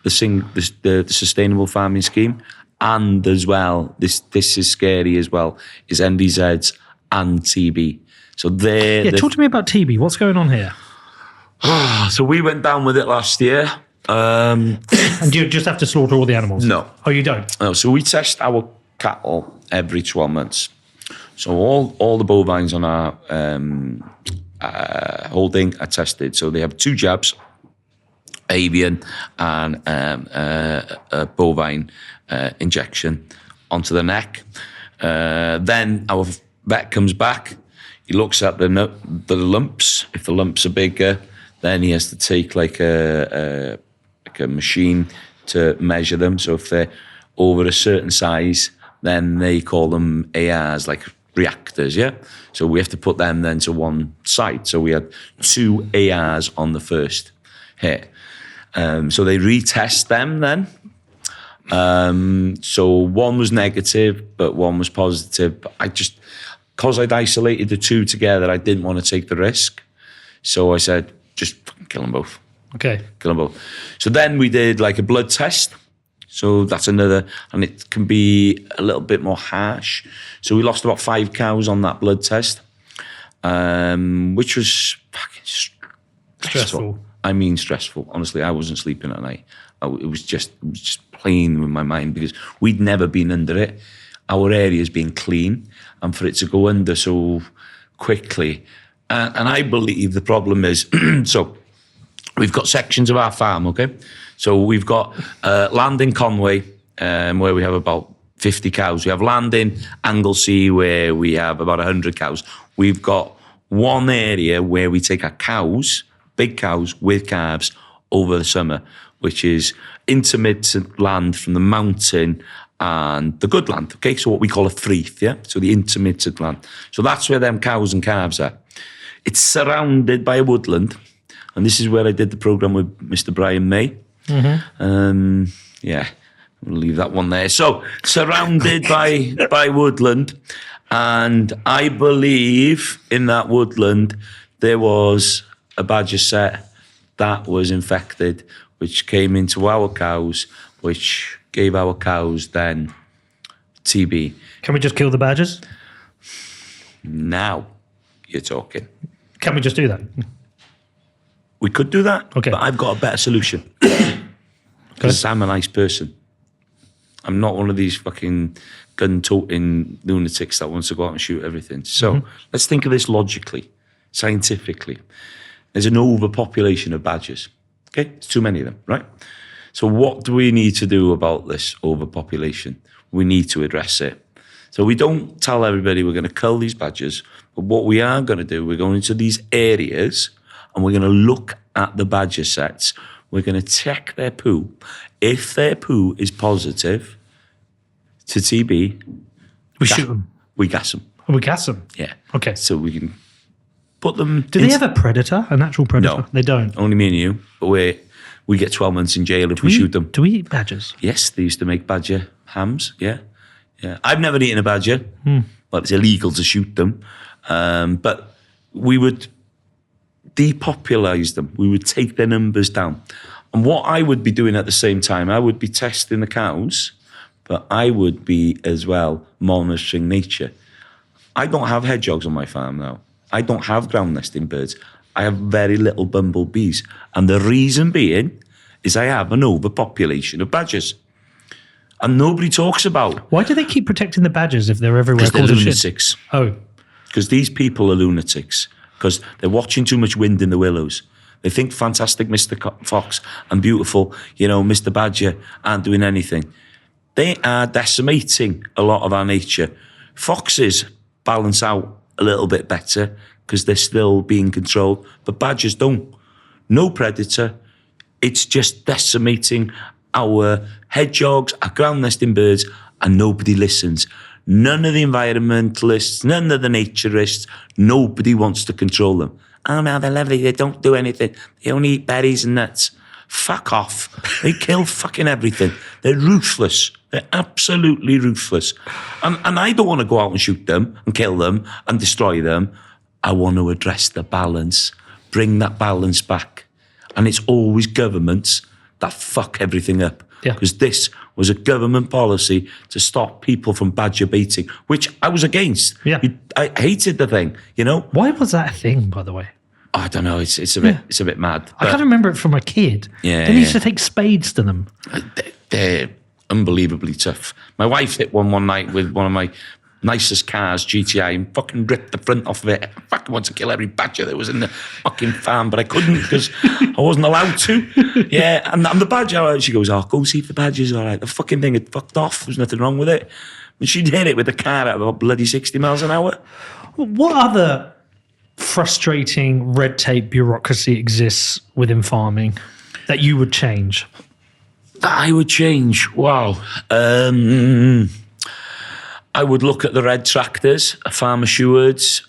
the sustainable farming scheme. And as well, this is scary as well, is NVZs and TB. So talk to me about TB. What's going on here? So we went down with it last year. And do you just have to slaughter all the animals? No. Oh, you don't? No, so we test our cattle every 12 months. So all the bovines on our holding are tested. So they have 2 jabs, avian and a bovine injection onto the neck. Then our vet comes back. He looks at the lumps. If the lumps are bigger, then he has to take like a machine to measure them. So if they're over a certain size, then they call them ARs, like reactors, yeah? So we have to put them then to one side. So we had 2 ARs on the first hit. So they retest them then. So one was negative, but one was positive. But because I'd isolated the 2 together, I didn't want to take the risk. So I said, just fucking kill them both. Okay. Kill them both. So then we did like a blood test. So that's another, and it can be a little bit more harsh. So we lost about 5 cows on that blood test, which was fucking stressful. I mean stressful. Honestly, I wasn't sleeping at night. It was just playing with my mind because we'd never been under it. Our area's been clean, and for it to go under so quickly. And I believe the problem is, so we've got sections of our farm, okay? So we've got land in Conway, where we have about 50 cows. We have land in Anglesey, where we have about 100 cows. We've got one area where we take our cows, big cows with calves, over the summer, which is intermittent land from the mountain and the good land, okay? So what we call a freeth, yeah? So the intermittent land. So that's where them cows and calves are. It's surrounded by a woodland, and this is where I did the programme with Mr. Brian May. Mm-hmm. Yeah, we'll leave that one there. So surrounded by woodland, and I believe in that woodland there was a badger set that was infected, which came into our cows, which gave our cows then TB. Can we just kill the badgers? Now you're talking. Can we just do that? We could do that, okay. But I've got a better solution. Because I'm a nice person. I'm not one of these fucking gun-toting lunatics that wants to go out and shoot everything. So let's think of this logically, scientifically. There's an overpopulation of badgers. Okay, it's too many of them, right? So what do we need to do about this overpopulation? We need to address it. So we don't tell everybody we're going to kill these badgers, but what we are going to do, we're going into these areas and we're going to look at the badger sets. We're going to check their poo. If their poo is positive to TB, we shoot them. We gas them. We gas them? Yeah. Okay. So we can put them... Do they have a predator, a natural predator? No. They don't? Only me and you. But we get 12 months in jail if we shoot them. Do we eat badgers? Yes, they used to make badger hams, yeah. I've never eaten a badger. Well, it's illegal to shoot them. But we would depopulise them. We would take their numbers down. And what I would be doing at the same time, I would be testing the cows, but I would be as well monitoring nature. I don't have hedgehogs on my farm now. I don't have ground nesting birds. I have very little bumblebees. And the reason being is I have an overpopulation of badgers. And nobody talks about. Why do they keep protecting the badgers if they're everywhere? Because they're lunatics. Oh. Because these people are lunatics. Because they're watching too much Wind in the Willows. They think fantastic Mr. Fox and beautiful, Mr. Badger aren't doing anything. They are decimating a lot of our nature. Foxes balance out a little bit better because they're still being controlled, but badgers don't. No predator. It's just decimating our hedgehogs, our ground nesting birds, and nobody listens. None of the environmentalists, none of the naturists, nobody wants to control them. Oh no, they're lovely, they don't do anything. They only eat berries and nuts. Fuck off. They kill fucking everything. They're ruthless. They're absolutely ruthless. And I don't want to go out and shoot them and kill them and destroy them. I want to address the balance, bring that balance back. And it's always governments that fuck everything up. Because this was a government policy to stop people from badger baiting, which I was against. Yeah. I hated the thing, Why was that a thing, by the way? I don't know. It's a bit mad. I can't remember it from a kid. Yeah. They used to take spades to them. They're unbelievably tough. My wife hit one night with one of my nicest cars, GTI, and fucking ripped the front off of it. I fucking wanted to kill every badger that was in the fucking farm, but I couldn't because I wasn't allowed to. Yeah, and the badger, she goes, go see if the badger's all right. The fucking thing had fucked off. There's nothing wrong with it. And she'd hit it with a car at about bloody 60 miles an hour. What other frustrating red tape bureaucracy exists within farming that you would change? That I would change? Wow. I would look at the red tractors, farm assureds.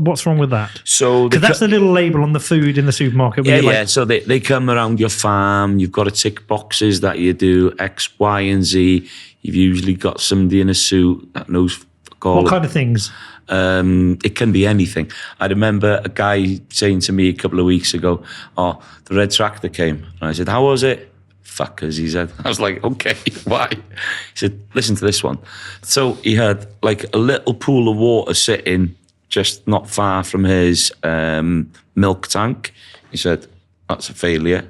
What's wrong with that? So because that's the little label on the food in the supermarket. Yeah. So they come around your farm. You've got to tick boxes that you do X, Y, and Z. You've usually got somebody in a suit that knows. What kind of things? It can be anything. I remember a guy saying to me a couple of weeks ago, "Oh, the red tractor came," and I said, "How was it?" Fuckers, he said. I was like, okay, why? He said, listen to this one. So he had like a little pool of water sitting just not far from his milk tank. He said, that's a failure.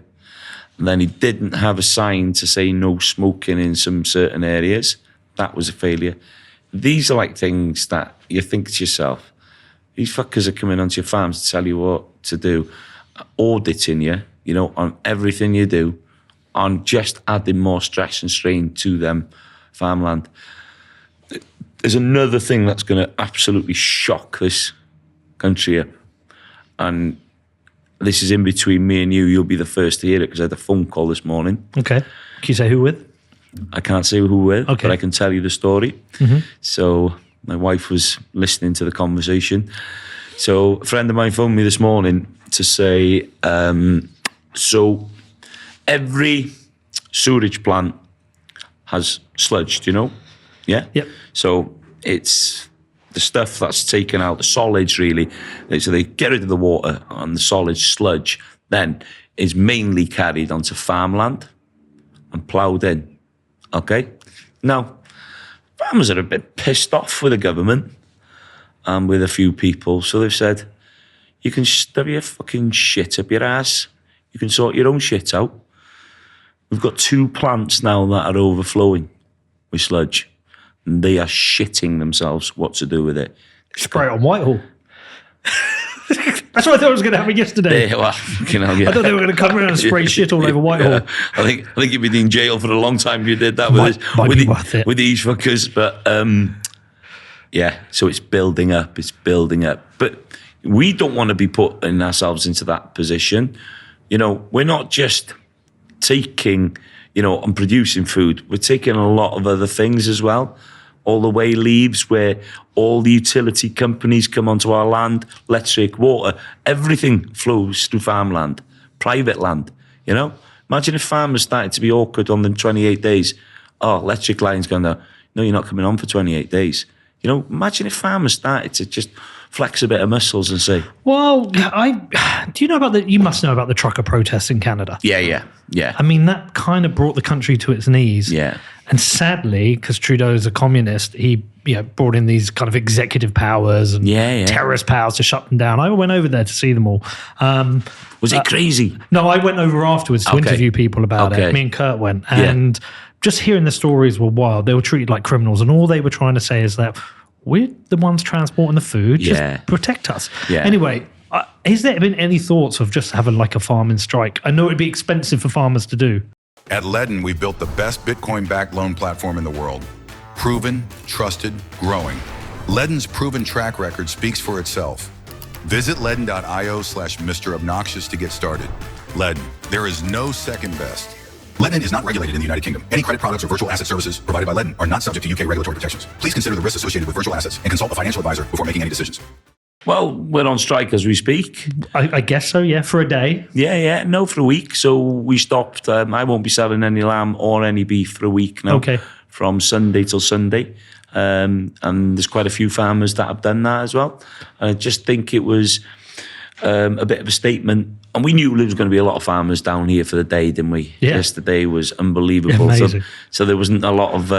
And then he didn't have a sign to say no smoking in some certain areas. That was a failure. These are like things that you think to yourself, these fuckers are coming onto your farms to tell you what to do, auditing you, on everything you do, on just adding more stress and strain to them farmland. There's another thing that's going to absolutely shock this country up. And this is in between me and you. You'll be the first to hear it because I had a phone call this morning. Okay. Can you say who with? I can't say who with, okay. But I can tell you the story. Mm-hmm. So my wife was listening to the conversation. So a friend of mine phoned me this morning to say, every sewerage plant has sludge, Yeah? Yep. So it's the stuff that's taken out, the solids really. So they get rid of the water, and the solid sludge then is mainly carried onto farmland and ploughed in. Okay? Now, farmers are a bit pissed off with the government and with a few people. So they've said, you can stuff your fucking shit up your ass. You can sort your own shit out. We've got 2 plants now that are overflowing with sludge. And they are shitting themselves what to do with it. Spray it on Whitehall. That's what I thought was going to happen yesterday. I thought they were going to come around and spray shit all over Whitehall. Yeah. I think you'd be in jail for a long time if you did that with these fuckers. But so it's building up. But we don't want to be putting ourselves into that position. We're not just taking, and producing food. We're taking a lot of other things as well. All the way leaves where all the utility companies come onto our land, electric, water, everything flows through farmland, private land, Imagine if farmers started to be awkward on them 28 days. Oh, electric line's gone down. No, you're not coming on for 28 days. Imagine if farmers started to just flex a bit of muscles and say, well, do you know about you must know about the trucker protests in Canada. Yeah. I mean, that kind of brought the country to its knees. Yeah. And sadly, because Trudeau is a communist, he brought in these kind of executive powers and terrorist powers to shut them down. I went over there to see them all. Was it crazy? No, I went over afterwards to interview people about it. Me and Kurt went. And just hearing the stories were wild. They were treated like criminals. And all they were trying to say is that we're the ones transporting the food. Just protect us. Yeah. Anyway, has there been any thoughts of just having like a farming strike? I know it'd be expensive for farmers to do. At Ledden, we built the best Bitcoin-backed loan platform in the world. Proven, trusted, growing. Ledden's proven track record speaks for itself. Visit ledden.io/Mr. Obnoxious to get started. Ledden, there is no second best. Ledden is not regulated in the United Kingdom. Any credit products or virtual asset services provided by Ledden are not subject to UK regulatory protections. Please consider the risks associated with virtual assets and consult a financial advisor before making any decisions. Well, we're on strike as we speak. I guess so, yeah, for a day. Yeah, no, for a week. So we stopped. I won't be selling any lamb or any beef for a week now. Okay. From Sunday till Sunday. And there's quite a few farmers that have done that as well. And I just think it was a bit of a statement. And we knew there was going to be a lot of farmers down here for the day, didn't we? Yeah. Yesterday was unbelievable. Amazing. So there wasn't a lot of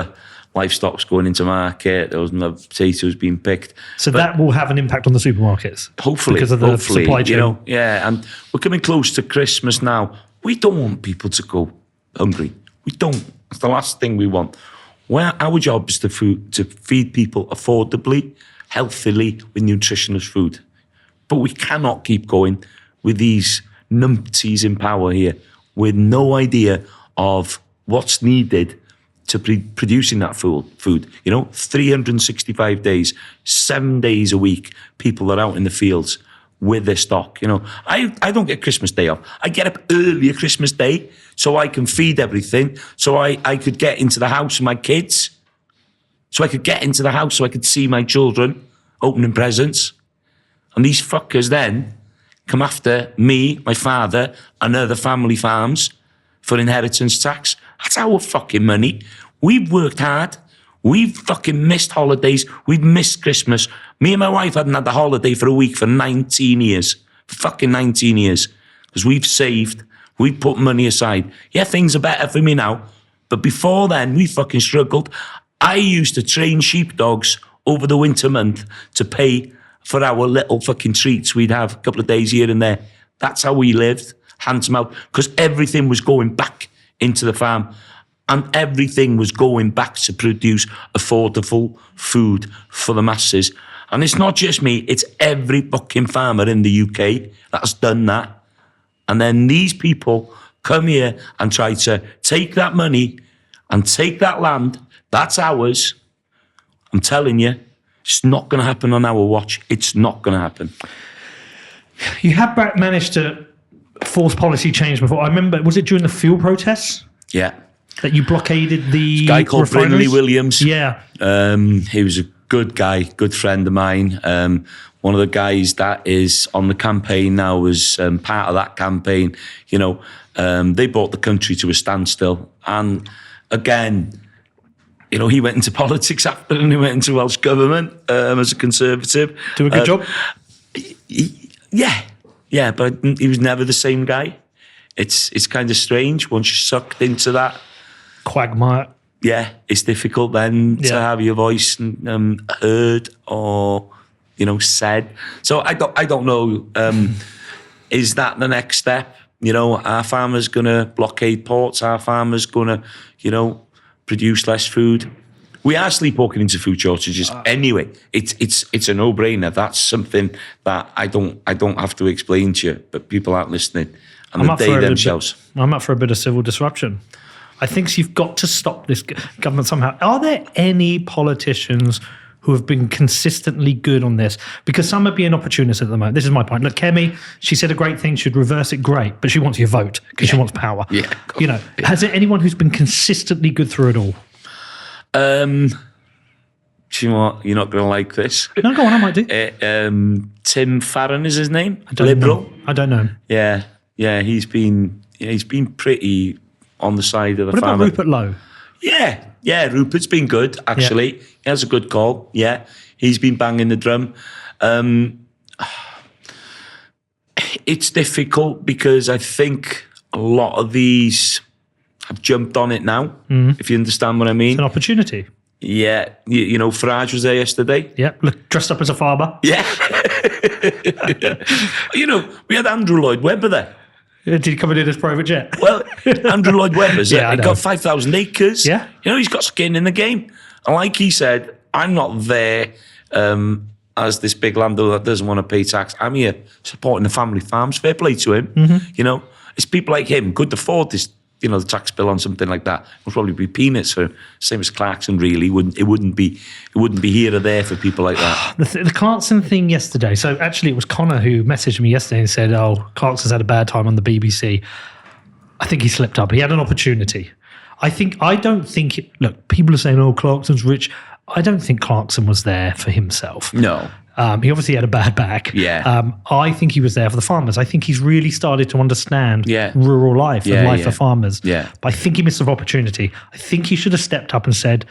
livestock's going into market. There wasn't potatoes being picked. So that will have an impact on the supermarkets. Hopefully. Because of the supply chain. And we're coming close to Christmas now. We don't want people to go hungry. We don't. It's the last thing we want. Our job is to feed people affordably, healthily, with nutritious food. But we cannot keep going with these numpties in power here with no idea of what's needed to producing that food. 365 days, 7 days a week, people are out in the fields with their stock. I don't get Christmas Day off. I get up earlier Christmas Day so I can feed everything, so I could get into the house with my kids. so I could get into the house, so I could see my children opening presents. And these fuckers then come after me, my father, and other family farms for inheritance tax. That's our fucking money. We've worked hard. We've fucking missed holidays. We've missed Christmas. Me and my wife hadn't had a holiday for a week for 19 years. Fucking 19 years. Because we've saved. We've put money aside. Yeah, things are better for me now. But before then, we fucking struggled. I used to train sheepdogs over the winter month to pay for our little fucking treats we'd have a couple of days here and there. That's how we lived, hand to mouth, because everything was going back into the farm. And everything was going back to produce affordable food for the masses. And it's not just me, it's every fucking farmer in the UK that's done that. And then these people come here and try to take that money and take that land. That's ours. I'm telling you, it's not going to happen on our watch. It's not going to happen. You have managed to force policy change before. I remember, was it during the fuel protests? Yeah. That you blockaded the guy called Brindley Williams. Yeah. He was a good guy, good friend of mine. One of the guys that is on the campaign now was part of that campaign. You know, they brought the country to a standstill. And again, you know, he went into politics after, and he went into Welsh government as a Conservative. Do a good job? Yeah, but he was never the same guy. It's kind of strange once you're sucked into that quagmire. Yeah, it's difficult then to have your voice heard or, you know, said. So I don't know. Is that the next step? You know, are farmers going to blockade ports? Are farmers going to, you know, produce less food? We are sleepwalking into food shortages anyway. It's a no-brainer. That's something that I don't have to explain to you, but people aren't listening, and they themselves. I'm up for a bit of civil disruption. I think you've got to stop this government somehow. Are there any politicians who have been consistently good on this? Because some are being opportunists at the moment. This is my point. Look, Kemi, she said a great thing. She'd reverse it, great, but she wants your vote because she wants power. Yeah, you know, has there anyone who's been consistently good through it all? Do you know what? You're not going to like this. No, go on, I might do. Tim Farron is his name. Liberal. I don't know him. Yeah. He's been pretty on the side of the farmer. What about Rupert Lowe? Yeah. Rupert's been good actually. Yeah. He has a good call. Yeah, he's been banging the drum. It's difficult because I think a lot of these have jumped on it now. If you understand what I mean. It's an opportunity. Yeah, you know, Farage was there yesterday. Yeah, look, dressed up as a farmer. Yeah. You know, we had Andrew Lloyd Webber there. Did he come in his private jet? Well, Andrew Lloyd Webber's yeah, he got 5,000 acres. Yeah. You know, he's got skin in the game. And like he said, I'm not there as this big landowner that doesn't want to pay tax. I'm here supporting the family farms. Fair play to him. You know, it's people like him could afford this, you know, the tax bill on something like that. It would probably be peanuts for same as Clarkson. Really, it wouldn't be here or there for people like that. The Clarkson thing yesterday. So actually, it was Connor who messaged me yesterday and said, "Oh, Clarkson's had a bad time on the BBC." I think he slipped up. He had an opportunity. I don't think. Look, people are saying, "Oh, Clarkson's rich." I don't think Clarkson was there for himself. No. He obviously had a bad back. Yeah. I think he was there for the farmers. I think he's really started to understand rural life and life for farmers. Yeah. But I think he missed an opportunity. I think he should have stepped up and said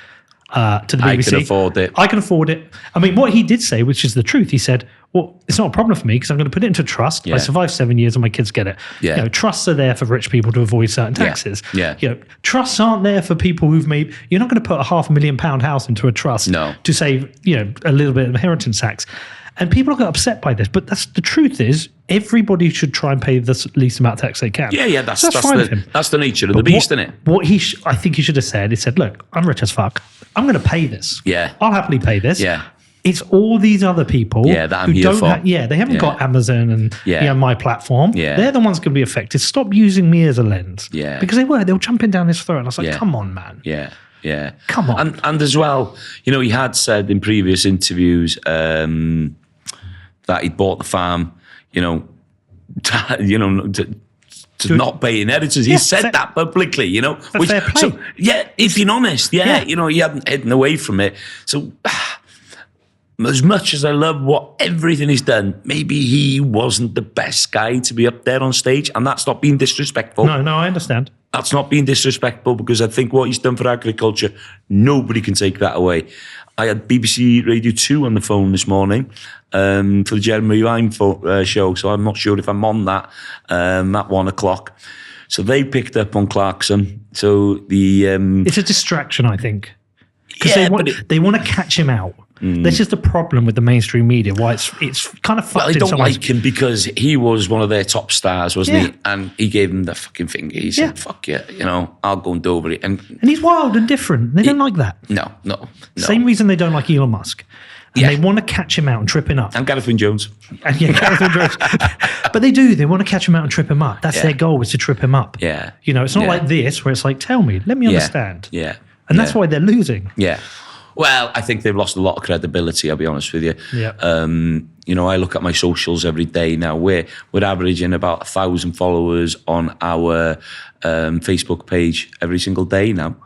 to the BBC, I can afford it. I can afford it. I mean, what he did say, which is the truth, he said, well, it's not a problem for me because I'm going to put it into trust. I survived 7 years and my kids get it. Yeah. You know, trusts are there for rich people to avoid certain taxes. Yeah. You know, trusts aren't there for people who've made, you're not going to put a £500,000 house into a trust to save, you know, a little bit of inheritance tax. And people get upset by this, but that's the truth is everybody should try and pay the least amount of tax they can. Yeah, that's fine with him. That's the nature of the beast, isn't it? What I think he should have said, he said, look, I'm rich as fuck. I'm going to pay this. Yeah. I'll happily pay this. Yeah. It's all these other people that I'm here for. They haven't got Amazon and you know, my platform. Yeah. They're the ones going to be affected. Stop using me as a lens. Yeah. Because they'll jump in down his throat. And I was like, come on, man. Yeah. Come on. And as well, you know, he had said in previous interviews that he'd bought the farm, to not pay inheritance. He said that publicly, you know. Fair play. So, yeah, if being honest, you know, he hadn't hidden away from it. So, as much as I love everything he's done, maybe he wasn't the best guy to be up there on stage, and that's not being disrespectful. No, I understand. That's not being disrespectful, because I think what he's done for agriculture, nobody can take that away. I had BBC Radio 2 on the phone this morning for the Jeremy Ryan show, so I'm not sure if I'm on that at 1 o'clock. So they picked up on Clarkson. So it's a distraction, I think, because they want to catch him out. This is the problem with the mainstream media. Why it's kind of fucked. Well, they don't like him because he was one of their top stars, wasn't he? And he gave them the fucking finger. He said, "Fuck yeah, you know, I'll go and do over it." And he's wild and different. They don't like that. No. Same reason they don't like Elon Musk. And they want to catch him out and trip him up. And Gareth Wyn Jones. Gareth Wyn Jones. But they do. They want to catch him out and trip him up. That's their goal, is to trip him up. Yeah. You know, it's not like this where it's like, tell me, let me understand. Yeah. And that's why they're losing. Yeah. Well, I think they've lost a lot of credibility, I'll be honest with you. Yeah. You know, I look at my socials every day now. We're averaging about 1,000 followers on our Facebook page every single day now.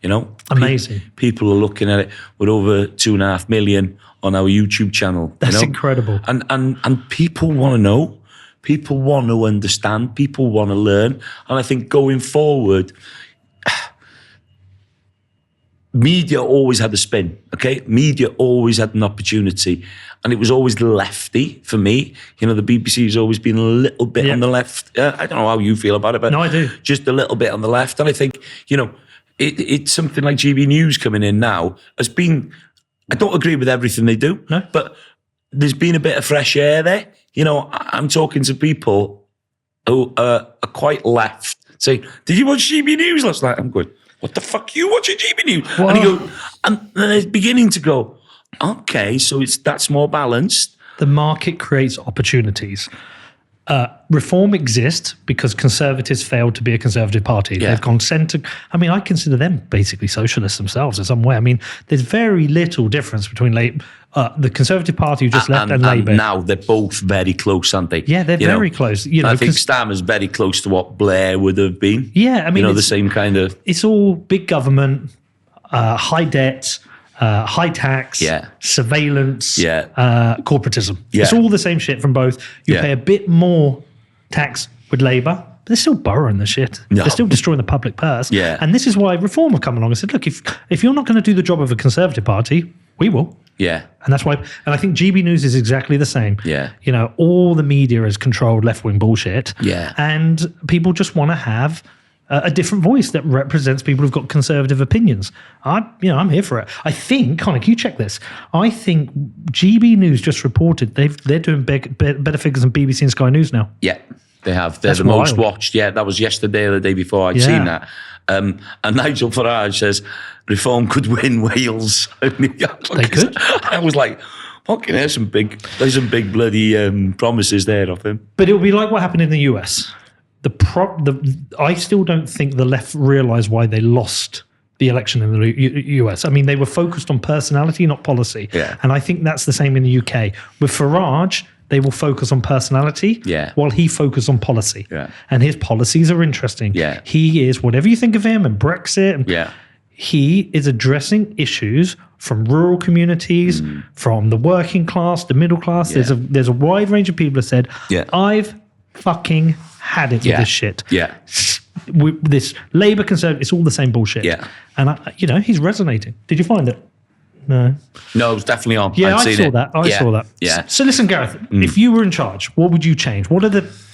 You know? Amazing. People are looking at it. We're over 2.5 million on our YouTube channel. That's incredible. And people want to know. People want to understand. People want to learn. And I think going forward, media always had a spin, okay? Media always had an opportunity, and it was always lefty for me. You know, the BBC has always been a little bit on the left. I don't know how you feel about it, but no, I do. Just a little bit on the left. And I think, you know, it's something like GB News coming in now has been, I don't agree with everything they do, but there's been a bit of fresh air there. You know, I'm talking to people who are quite left, saying, "Did you watch GB News last night?" I'm going, "What the fuck are you watching GB News?" Wow. And they're beginning to go, okay, so that's more balanced. The market creates opportunities. Reform exists because Conservatives failed to be a Conservative party. Yeah. They've gone centre. I mean, I consider them basically socialists themselves in some way. I mean, there's very little difference between the Conservative Party who just left and Labour. And now they're both very close, aren't they? Yeah, they're very close. You know, I think Starmer's very close to what Blair would have been. Yeah, I mean, you know, the same kind of. It's all big government, high debt, high tax, surveillance, corporatism. Yeah. It's all the same shit from both. You pay a bit more tax with Labour, but they're still borrowing the shit. No. They're still destroying the public purse. Yeah. And this is why Reform have come along and said, look, if you're not going to do the job of a Conservative party, we will. Yeah. And that's why, and I think GB News is exactly the same. Yeah. You know, all the media is controlled left-wing bullshit. Yeah. And people just want to have a different voice that represents people who've got conservative opinions. I'm here for it. I think, Connor, can you check this? I think GB News just reported they're doing better figures than BBC and Sky News now. Yeah, they have. They're That's the most wild. watched. Yeah, that was yesterday or the day before. I'd seen that. And Nigel Farage says Reform could win Wales. They could. I was like, fucking, there's some big bloody promises there of him. But it'll be like what happened in the US. I still don't think the left realised why they lost the election in the US. I mean, they were focused on personality, not policy. Yeah. And I think that's the same in the UK. With Farage, they will focus on personality while he focuses on policy. Yeah. And his policies are interesting. Yeah. He is, whatever you think of him and Brexit, and he is addressing issues from rural communities, from the working class, the middle class. Yeah. There's a wide range of people that said, I've fucking had it with this shit. Yeah. With this Labour Conservative, it's all the same bullshit. Yeah. And, he's resonating. Did you find it? No. No, it was definitely on. Yeah, I saw that. I saw that. Yeah. So listen, Gareth, if you were in charge, what would you change?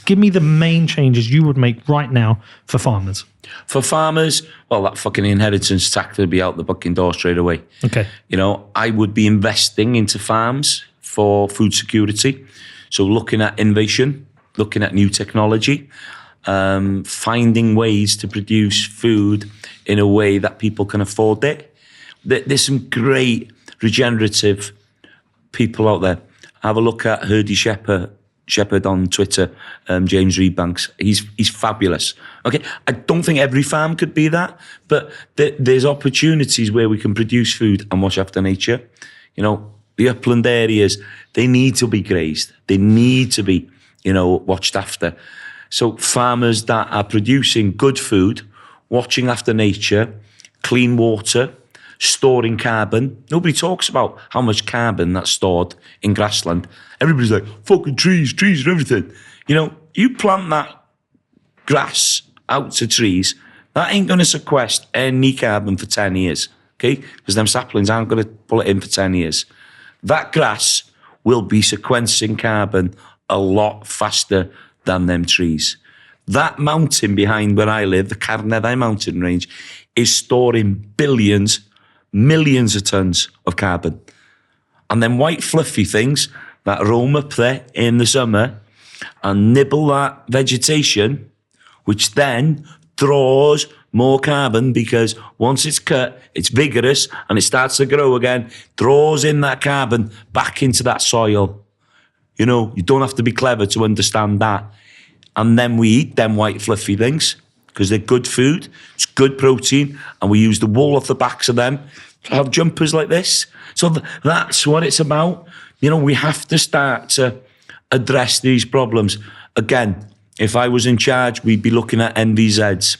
Give me the main changes you would make right now for farmers. For farmers, well, that fucking inheritance tax would be out the fucking door straight away. Okay. You know, I would be investing into farms for food security. So looking at innovation, looking at new technology, finding ways to produce food in a way that people can afford it. There's some great regenerative people out there. Have a look at Herdy Shepherd on Twitter, James Reedbanks. He's fabulous. Okay, I don't think every farm could be that, but there's opportunities where we can produce food and watch after nature. You know, the upland areas, they need to be grazed. They need to be, watched after. So farmers that are producing good food, watching after nature, clean water, storing carbon. Nobody talks about how much carbon that's stored in grassland. Everybody's like, fucking trees and everything. You know, you plant that grass out to trees, that ain't going to sequester any carbon for 10 years, okay? Because them saplings aren't going to pull it in for 10 years. That grass will be sequencing carbon a lot faster than them trees. That mountain behind where I live, the Carneddau mountain range, is storing billions, millions of tons of carbon. And then white fluffy things that roam up there in the summer and nibble that vegetation, which then draws more carbon because once it's cut, it's vigorous and it starts to grow again, draws in that carbon back into that soil. You know, you don't have to be clever to understand that. And then we eat them white fluffy things because they're good food, it's good protein, and we use the wool off the backs of them to have jumpers like this. So that's what it's about. You know, we have to start to address these problems. Again, if I was in charge, we'd be looking at NVZs.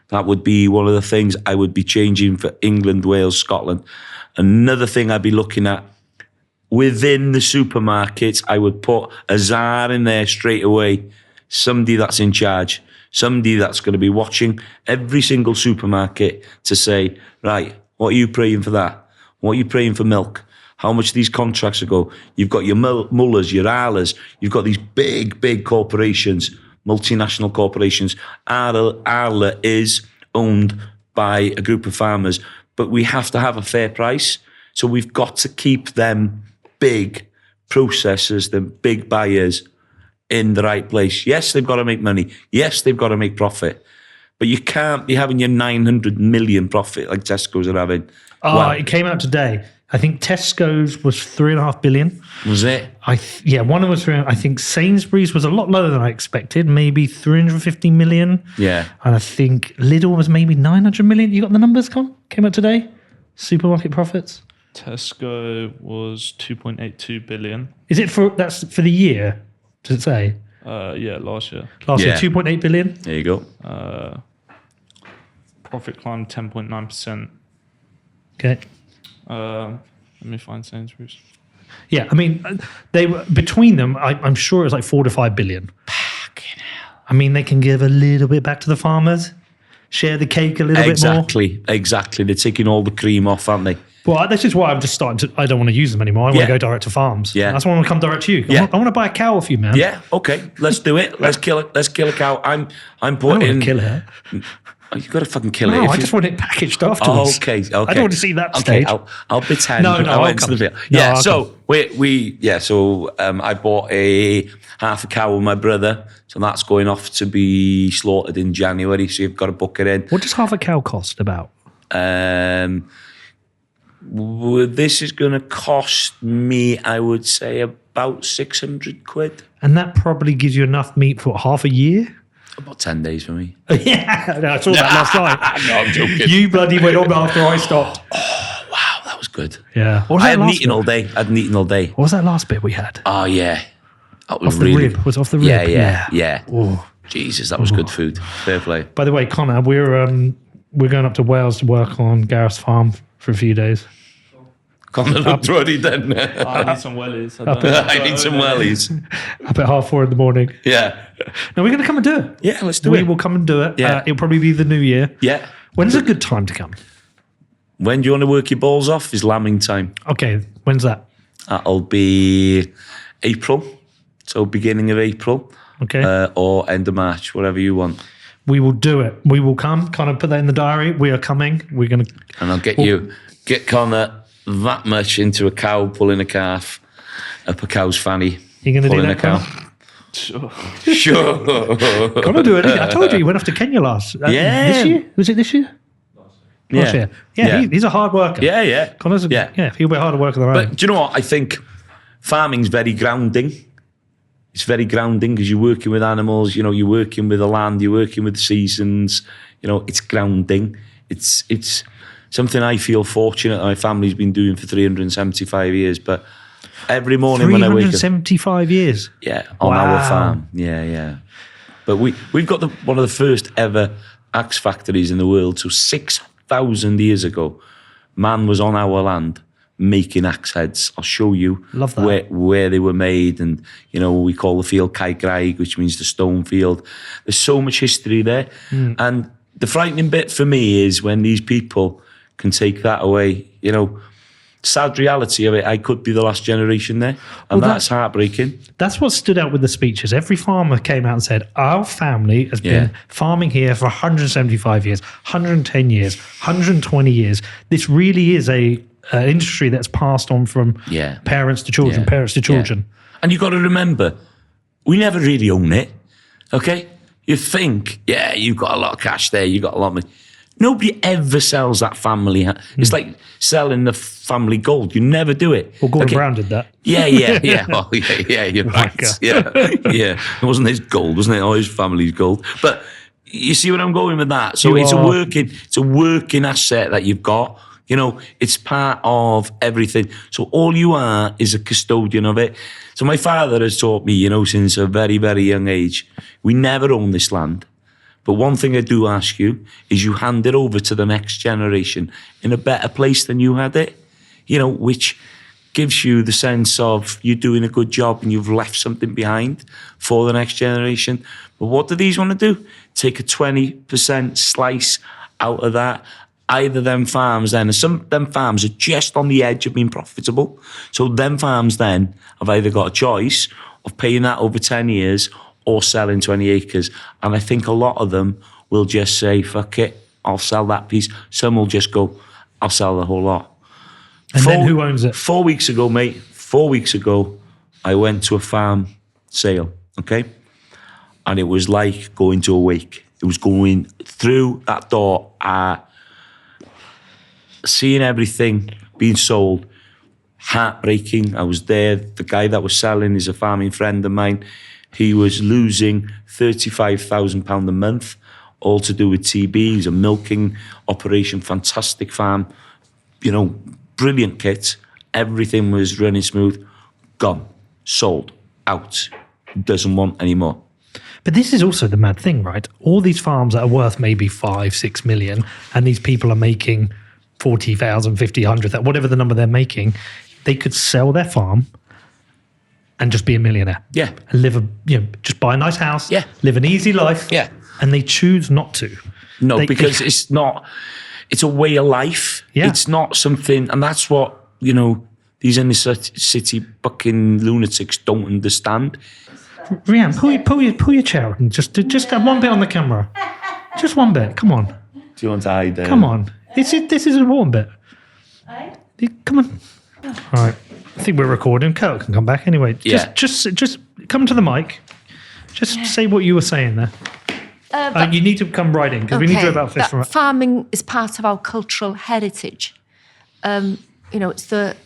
That would be one of the things I would be changing for England, Wales, Scotland. Another thing I'd be looking at, within the supermarkets, I would put a czar in there straight away. Somebody that's in charge, somebody that's going to be watching every single supermarket to say, right, what are you praying for that? What are you praying for milk? How much these contracts go? You've got your Mullers, your Arlas, you've got these big corporations, multinational corporations. Arla is owned by a group of farmers, but we have to have a fair price. So we've got to keep them big processors, them big buyers in the right place. Yes, they've got to make money. Yes, they've got to make profit. But you can't be having your 900 million profit like Tesco's are having. Oh, well, it came out today. I think Tesco's was 3.5 billion. Was it? Yeah, one of them was 3. I think Sainsbury's was a lot lower than I expected, maybe 350 million. Yeah. And I think Lidl was maybe 900 million. You got the numbers, Con? Came out today? Supermarket profits? Tesco was 2.82 billion. Is it that's for the year? Does it say? Yeah, last year. Last year, 2.8 billion. There you go. Profit climbed 10.9%. Okay. Let me find Sainsbury's. Yeah, I mean, they were between them. I'm sure it was like 4 to 5 billion. Fucking hell. I mean, they can give a little bit back to the farmers, share the cake a little bit more. Exactly. They're taking all the cream off, aren't they? Well, this is why I'm just starting to. I don't want to use them anymore. I want to go direct to farms. Yeah, that's why I want to come direct to you. Yeah. I want to buy a cow off you, man. Yeah. Okay. Let's do it. Let's kill it. Let's kill a cow. I'm putting. I don't want to kill it. Oh, you've got to fucking kill it. No, I just want it packaged afterwards. Okay. I don't want to see that stage. I'll pretend. No, I went to the field. Yeah. So I bought a half a cow with my brother. So that's going off to be slaughtered in January. So you've got to book it in. What does half a cow cost about? This is going to cost me, I would say, about 600 quid. And that probably gives you enough meat for half a year? About 10 days for me. Yeah, I saw that last night. No, I'm joking. You bloody went on after I stopped. Oh, wow, that was good. Yeah. I hadn't eaten all day. What was that last bit we had? Oh, yeah. That was off the rib. Was it off the rib? Yeah. Oh. Jesus, that was good food. Fair play. By the way, Connor, we're going up to Wales to work on Gareth's farm for a few days. Connor looked ready then. I need some wellies. I need some wellies. Up at 4:30 in the morning. Yeah. No, we're going to come and do it. Yeah, let's do it. We will come and do it. Yeah. It'll probably be the new year. Yeah. When's a good time to come? When do you want to work your balls off? Is lambing time. Okay, when's that? That'll be April. So beginning of April. Okay. Or end of March, whatever you want. We will do it. We will come. Kind of put that in the diary. We are coming. We're going to... And I'll get Connor that much into a cow, pulling a calf, up a cow's fanny. You're going to do that, a cow. Sure. Connor do it. I told you, he went off to Kenya last. This year? Was it this year? Last year. Yeah. He's a hard worker. Yeah. Connor's he'll be a harder worker than I am. But do you know what? I think farming's very grounding. It's very grounding because you're working with animals, you know, you're working with the land, you're working with the seasons, you know, it's grounding. It's something I feel fortunate my family's been doing for 375 years, but every morning when I wake up... 375 years? Yeah, on our farm. Yeah. But we've got one of the first ever axe factories in the world. So 6,000 years ago, man was on our land making axe heads. I'll show you Love that. where they were made, and we call the field Caigraig, which means the stone field. There's so much history there, and the frightening bit for me is when these people can take that away. Sad reality of it, I could be the last generation there, and that's heartbreaking. That's what stood out with the speeches. Every farmer came out and said, our family has been farming here for 175 years, 110 years, 120 years. This really is an industry that's passed on from parents to children, parents to children. And you've got to remember, we never really own it, okay? You think, you've got a lot of cash there, you've got a lot of money. Nobody ever sells that family. It's like selling the family gold. You never do it. Well, Gordon Brown did that. Yeah. Oh, yeah, you're right. Yeah. It wasn't his gold, wasn't it? Oh, his family's gold. But you see where I'm going with that? So it's a working asset that you've got. It's part of everything. So all you are is a custodian of it. So my father has taught me, since a very, very young age, we never own this land. But one thing I do ask you is you hand it over to the next generation in a better place than you had it, which gives you the sense of you're doing a good job and you've left something behind for the next generation. But what do these want to do? Take a 20% slice out of that. Either them farms then, and some of them farms are just on the edge of being profitable. So them farms then have either got a choice of paying that over 10 years or selling 20 acres. And I think a lot of them will just say, fuck it, I'll sell that piece. Some will just go, I'll sell the whole lot. And then who owns it? 4 weeks ago, mate, 4 weeks ago, I went to a farm sale, okay? And it was like going to a wake. It was going through that door, seeing everything being sold, heartbreaking. I was there. The guy that was selling is a farming friend of mine. He was losing £35,000 a month, all to do with TB. He's a milking operation, fantastic farm, brilliant kit. Everything was running smooth. Gone, sold, out. Doesn't want any more. But this is also the mad thing, right? All these farms that are worth maybe 5-6 million, and these people are making 40,000, 50, 100,000, whatever the number they're making, they could sell their farm and just be a millionaire. Yeah. And live just buy a nice house. Yeah. Live an easy life. Yeah. And they choose not to. No, because it's not, it's a way of life. Yeah. It's not something, and that's what, these inner city bucking lunatics don't understand. Rianne, pull your chair up and just have one bit on the camera. Just one bit. Come on. Do you want to hide there? Come on. This is an important bit. Come on. All right. I think we're recording. Kurt can come back anyway. Just come to the mic. Just say what you were saying there. You need to come right in because we need to about fish. Farming is part of our cultural heritage. It's the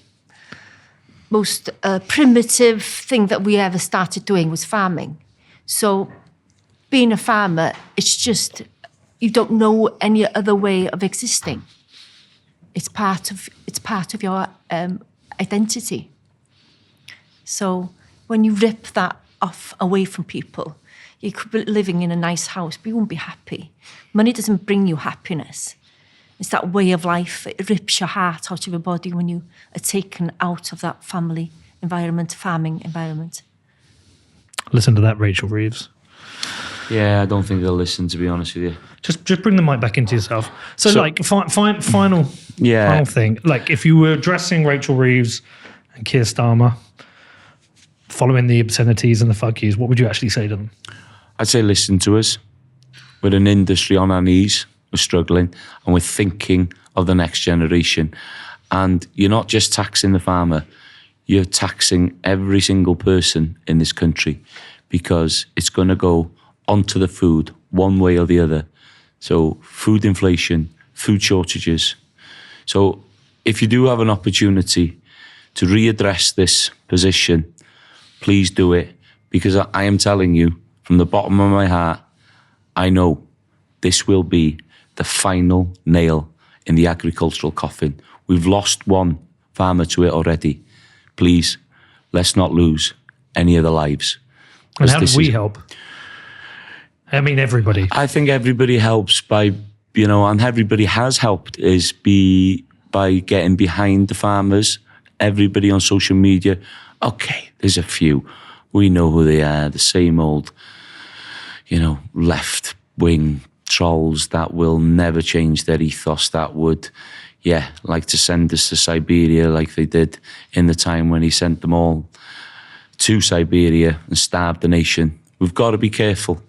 most primitive thing that we ever started doing was farming. So being a farmer, it's just, you don't know any other way of existing. It's part of your identity. So when you rip that off away from people, you could be living in a nice house, but you won't be happy. Money doesn't bring you happiness. It's that way of life. It rips your heart out of your body when you are taken out of that family environment, farming environment. Listen to that, Rachel Reeves. Yeah, I don't think they'll listen, to be honest with you. Just bring the mic back into yourself. So final thing. Like, if you were addressing Rachel Reeves and Keir Starmer, following the obscenities and the fuck yous, what would you actually say to them? I'd say listen to us. We're an industry on our knees. We're struggling, and we're thinking of the next generation. And you're not just taxing the farmer, you're taxing every single person in this country, because it's going to go onto the food one way or the other. So food inflation, food shortages. So if you do have an opportunity to readdress this position, please do it, because I am telling you from the bottom of my heart, I know this will be the final nail in the agricultural coffin. We've lost one farmer to it already. Please, let's not lose any of the lives. And how do we help? I mean, everybody. I think everybody helps by, and everybody has helped by getting behind the farmers. Everybody on social media. Okay, there's a few. We know who they are. The same old, left-wing trolls that will never change their ethos, that would, like to send us to Siberia like they did in the time when he sent them all to Siberia and starved the nation. We've got to be careful.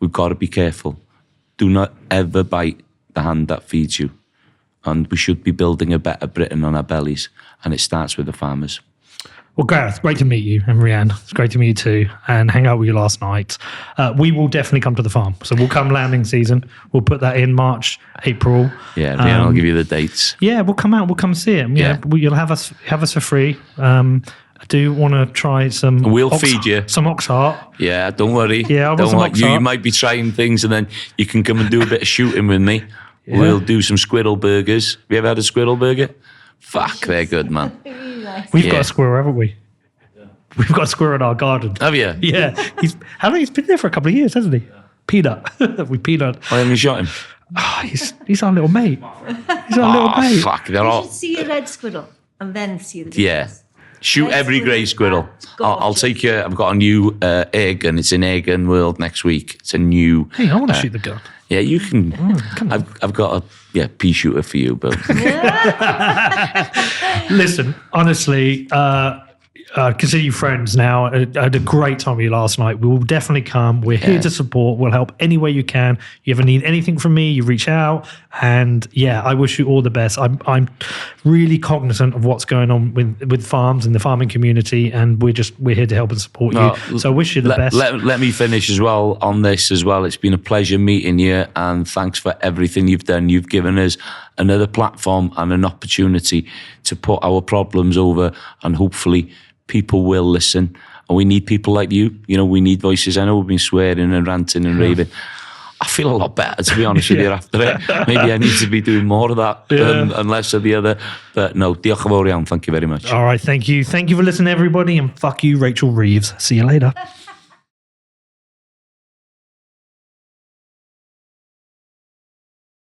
We've got to be careful. Do not ever bite the hand that feeds you. And we should be building a better Britain on our bellies. And it starts with the farmers. Well, Gareth, great to meet you. And Rhiannon, it's great to meet you too. And hang out with you last night. We will definitely come to the farm. So we'll come lambing season. We'll put that in March, April. Yeah, Rhiannon, I'll give you the dates. Yeah, we'll come out. We'll come see it. Yeah, you'll have us for free. I do want to try some. We'll feed you some ox heart. Yeah, don't worry. Yeah, I want some ox heart. You might be trying things, and then you can come and do a bit of shooting with me. Yeah. We'll do some squirrel burgers. Have you ever had a squirrel burger? Fuck, they're good, man. We've got a squirrel, haven't we? Yeah. We've got a squirrel in our garden. Have you? Yeah. He's been there for a couple of years, hasn't he? Peanut. Peanut. Why haven't you shot him? Oh, he's our little mate. He's our little mate. Fuck, you should see a red squirrel and then see the Yeah. Shoot red every grey squirrel. I'll take you. I've got a new air gun. It's in Air Gun World next week. It's a new. Hey, I want to shoot the gun. Yeah, you can. I've got a pea shooter for you, but listen, honestly, consider you friends now. I had a great time with you last night. We will definitely come. We're here to support. We'll help any way you can. You ever need anything from me, you reach out. And I wish you all the best. I'm really cognizant of what's going on with farms and the farming community, and we're here to help and support you. So I wish you the best. Let me finish as well on this as well. It's been a pleasure meeting you, and thanks for everything you've done. You've given us another platform and an opportunity to put our problems over, and hopefully people will listen. And we need people like you. We need voices. I know we've been swearing and ranting and raving. I feel a lot better, to be honest with you, after it. Maybe I need to be doing more of that and less of the other. But no, diolch yn fawr iawn. Thank you very much. All right, thank you. Thank you for listening, everybody. And fuck you, Rachel Reeves. See you later.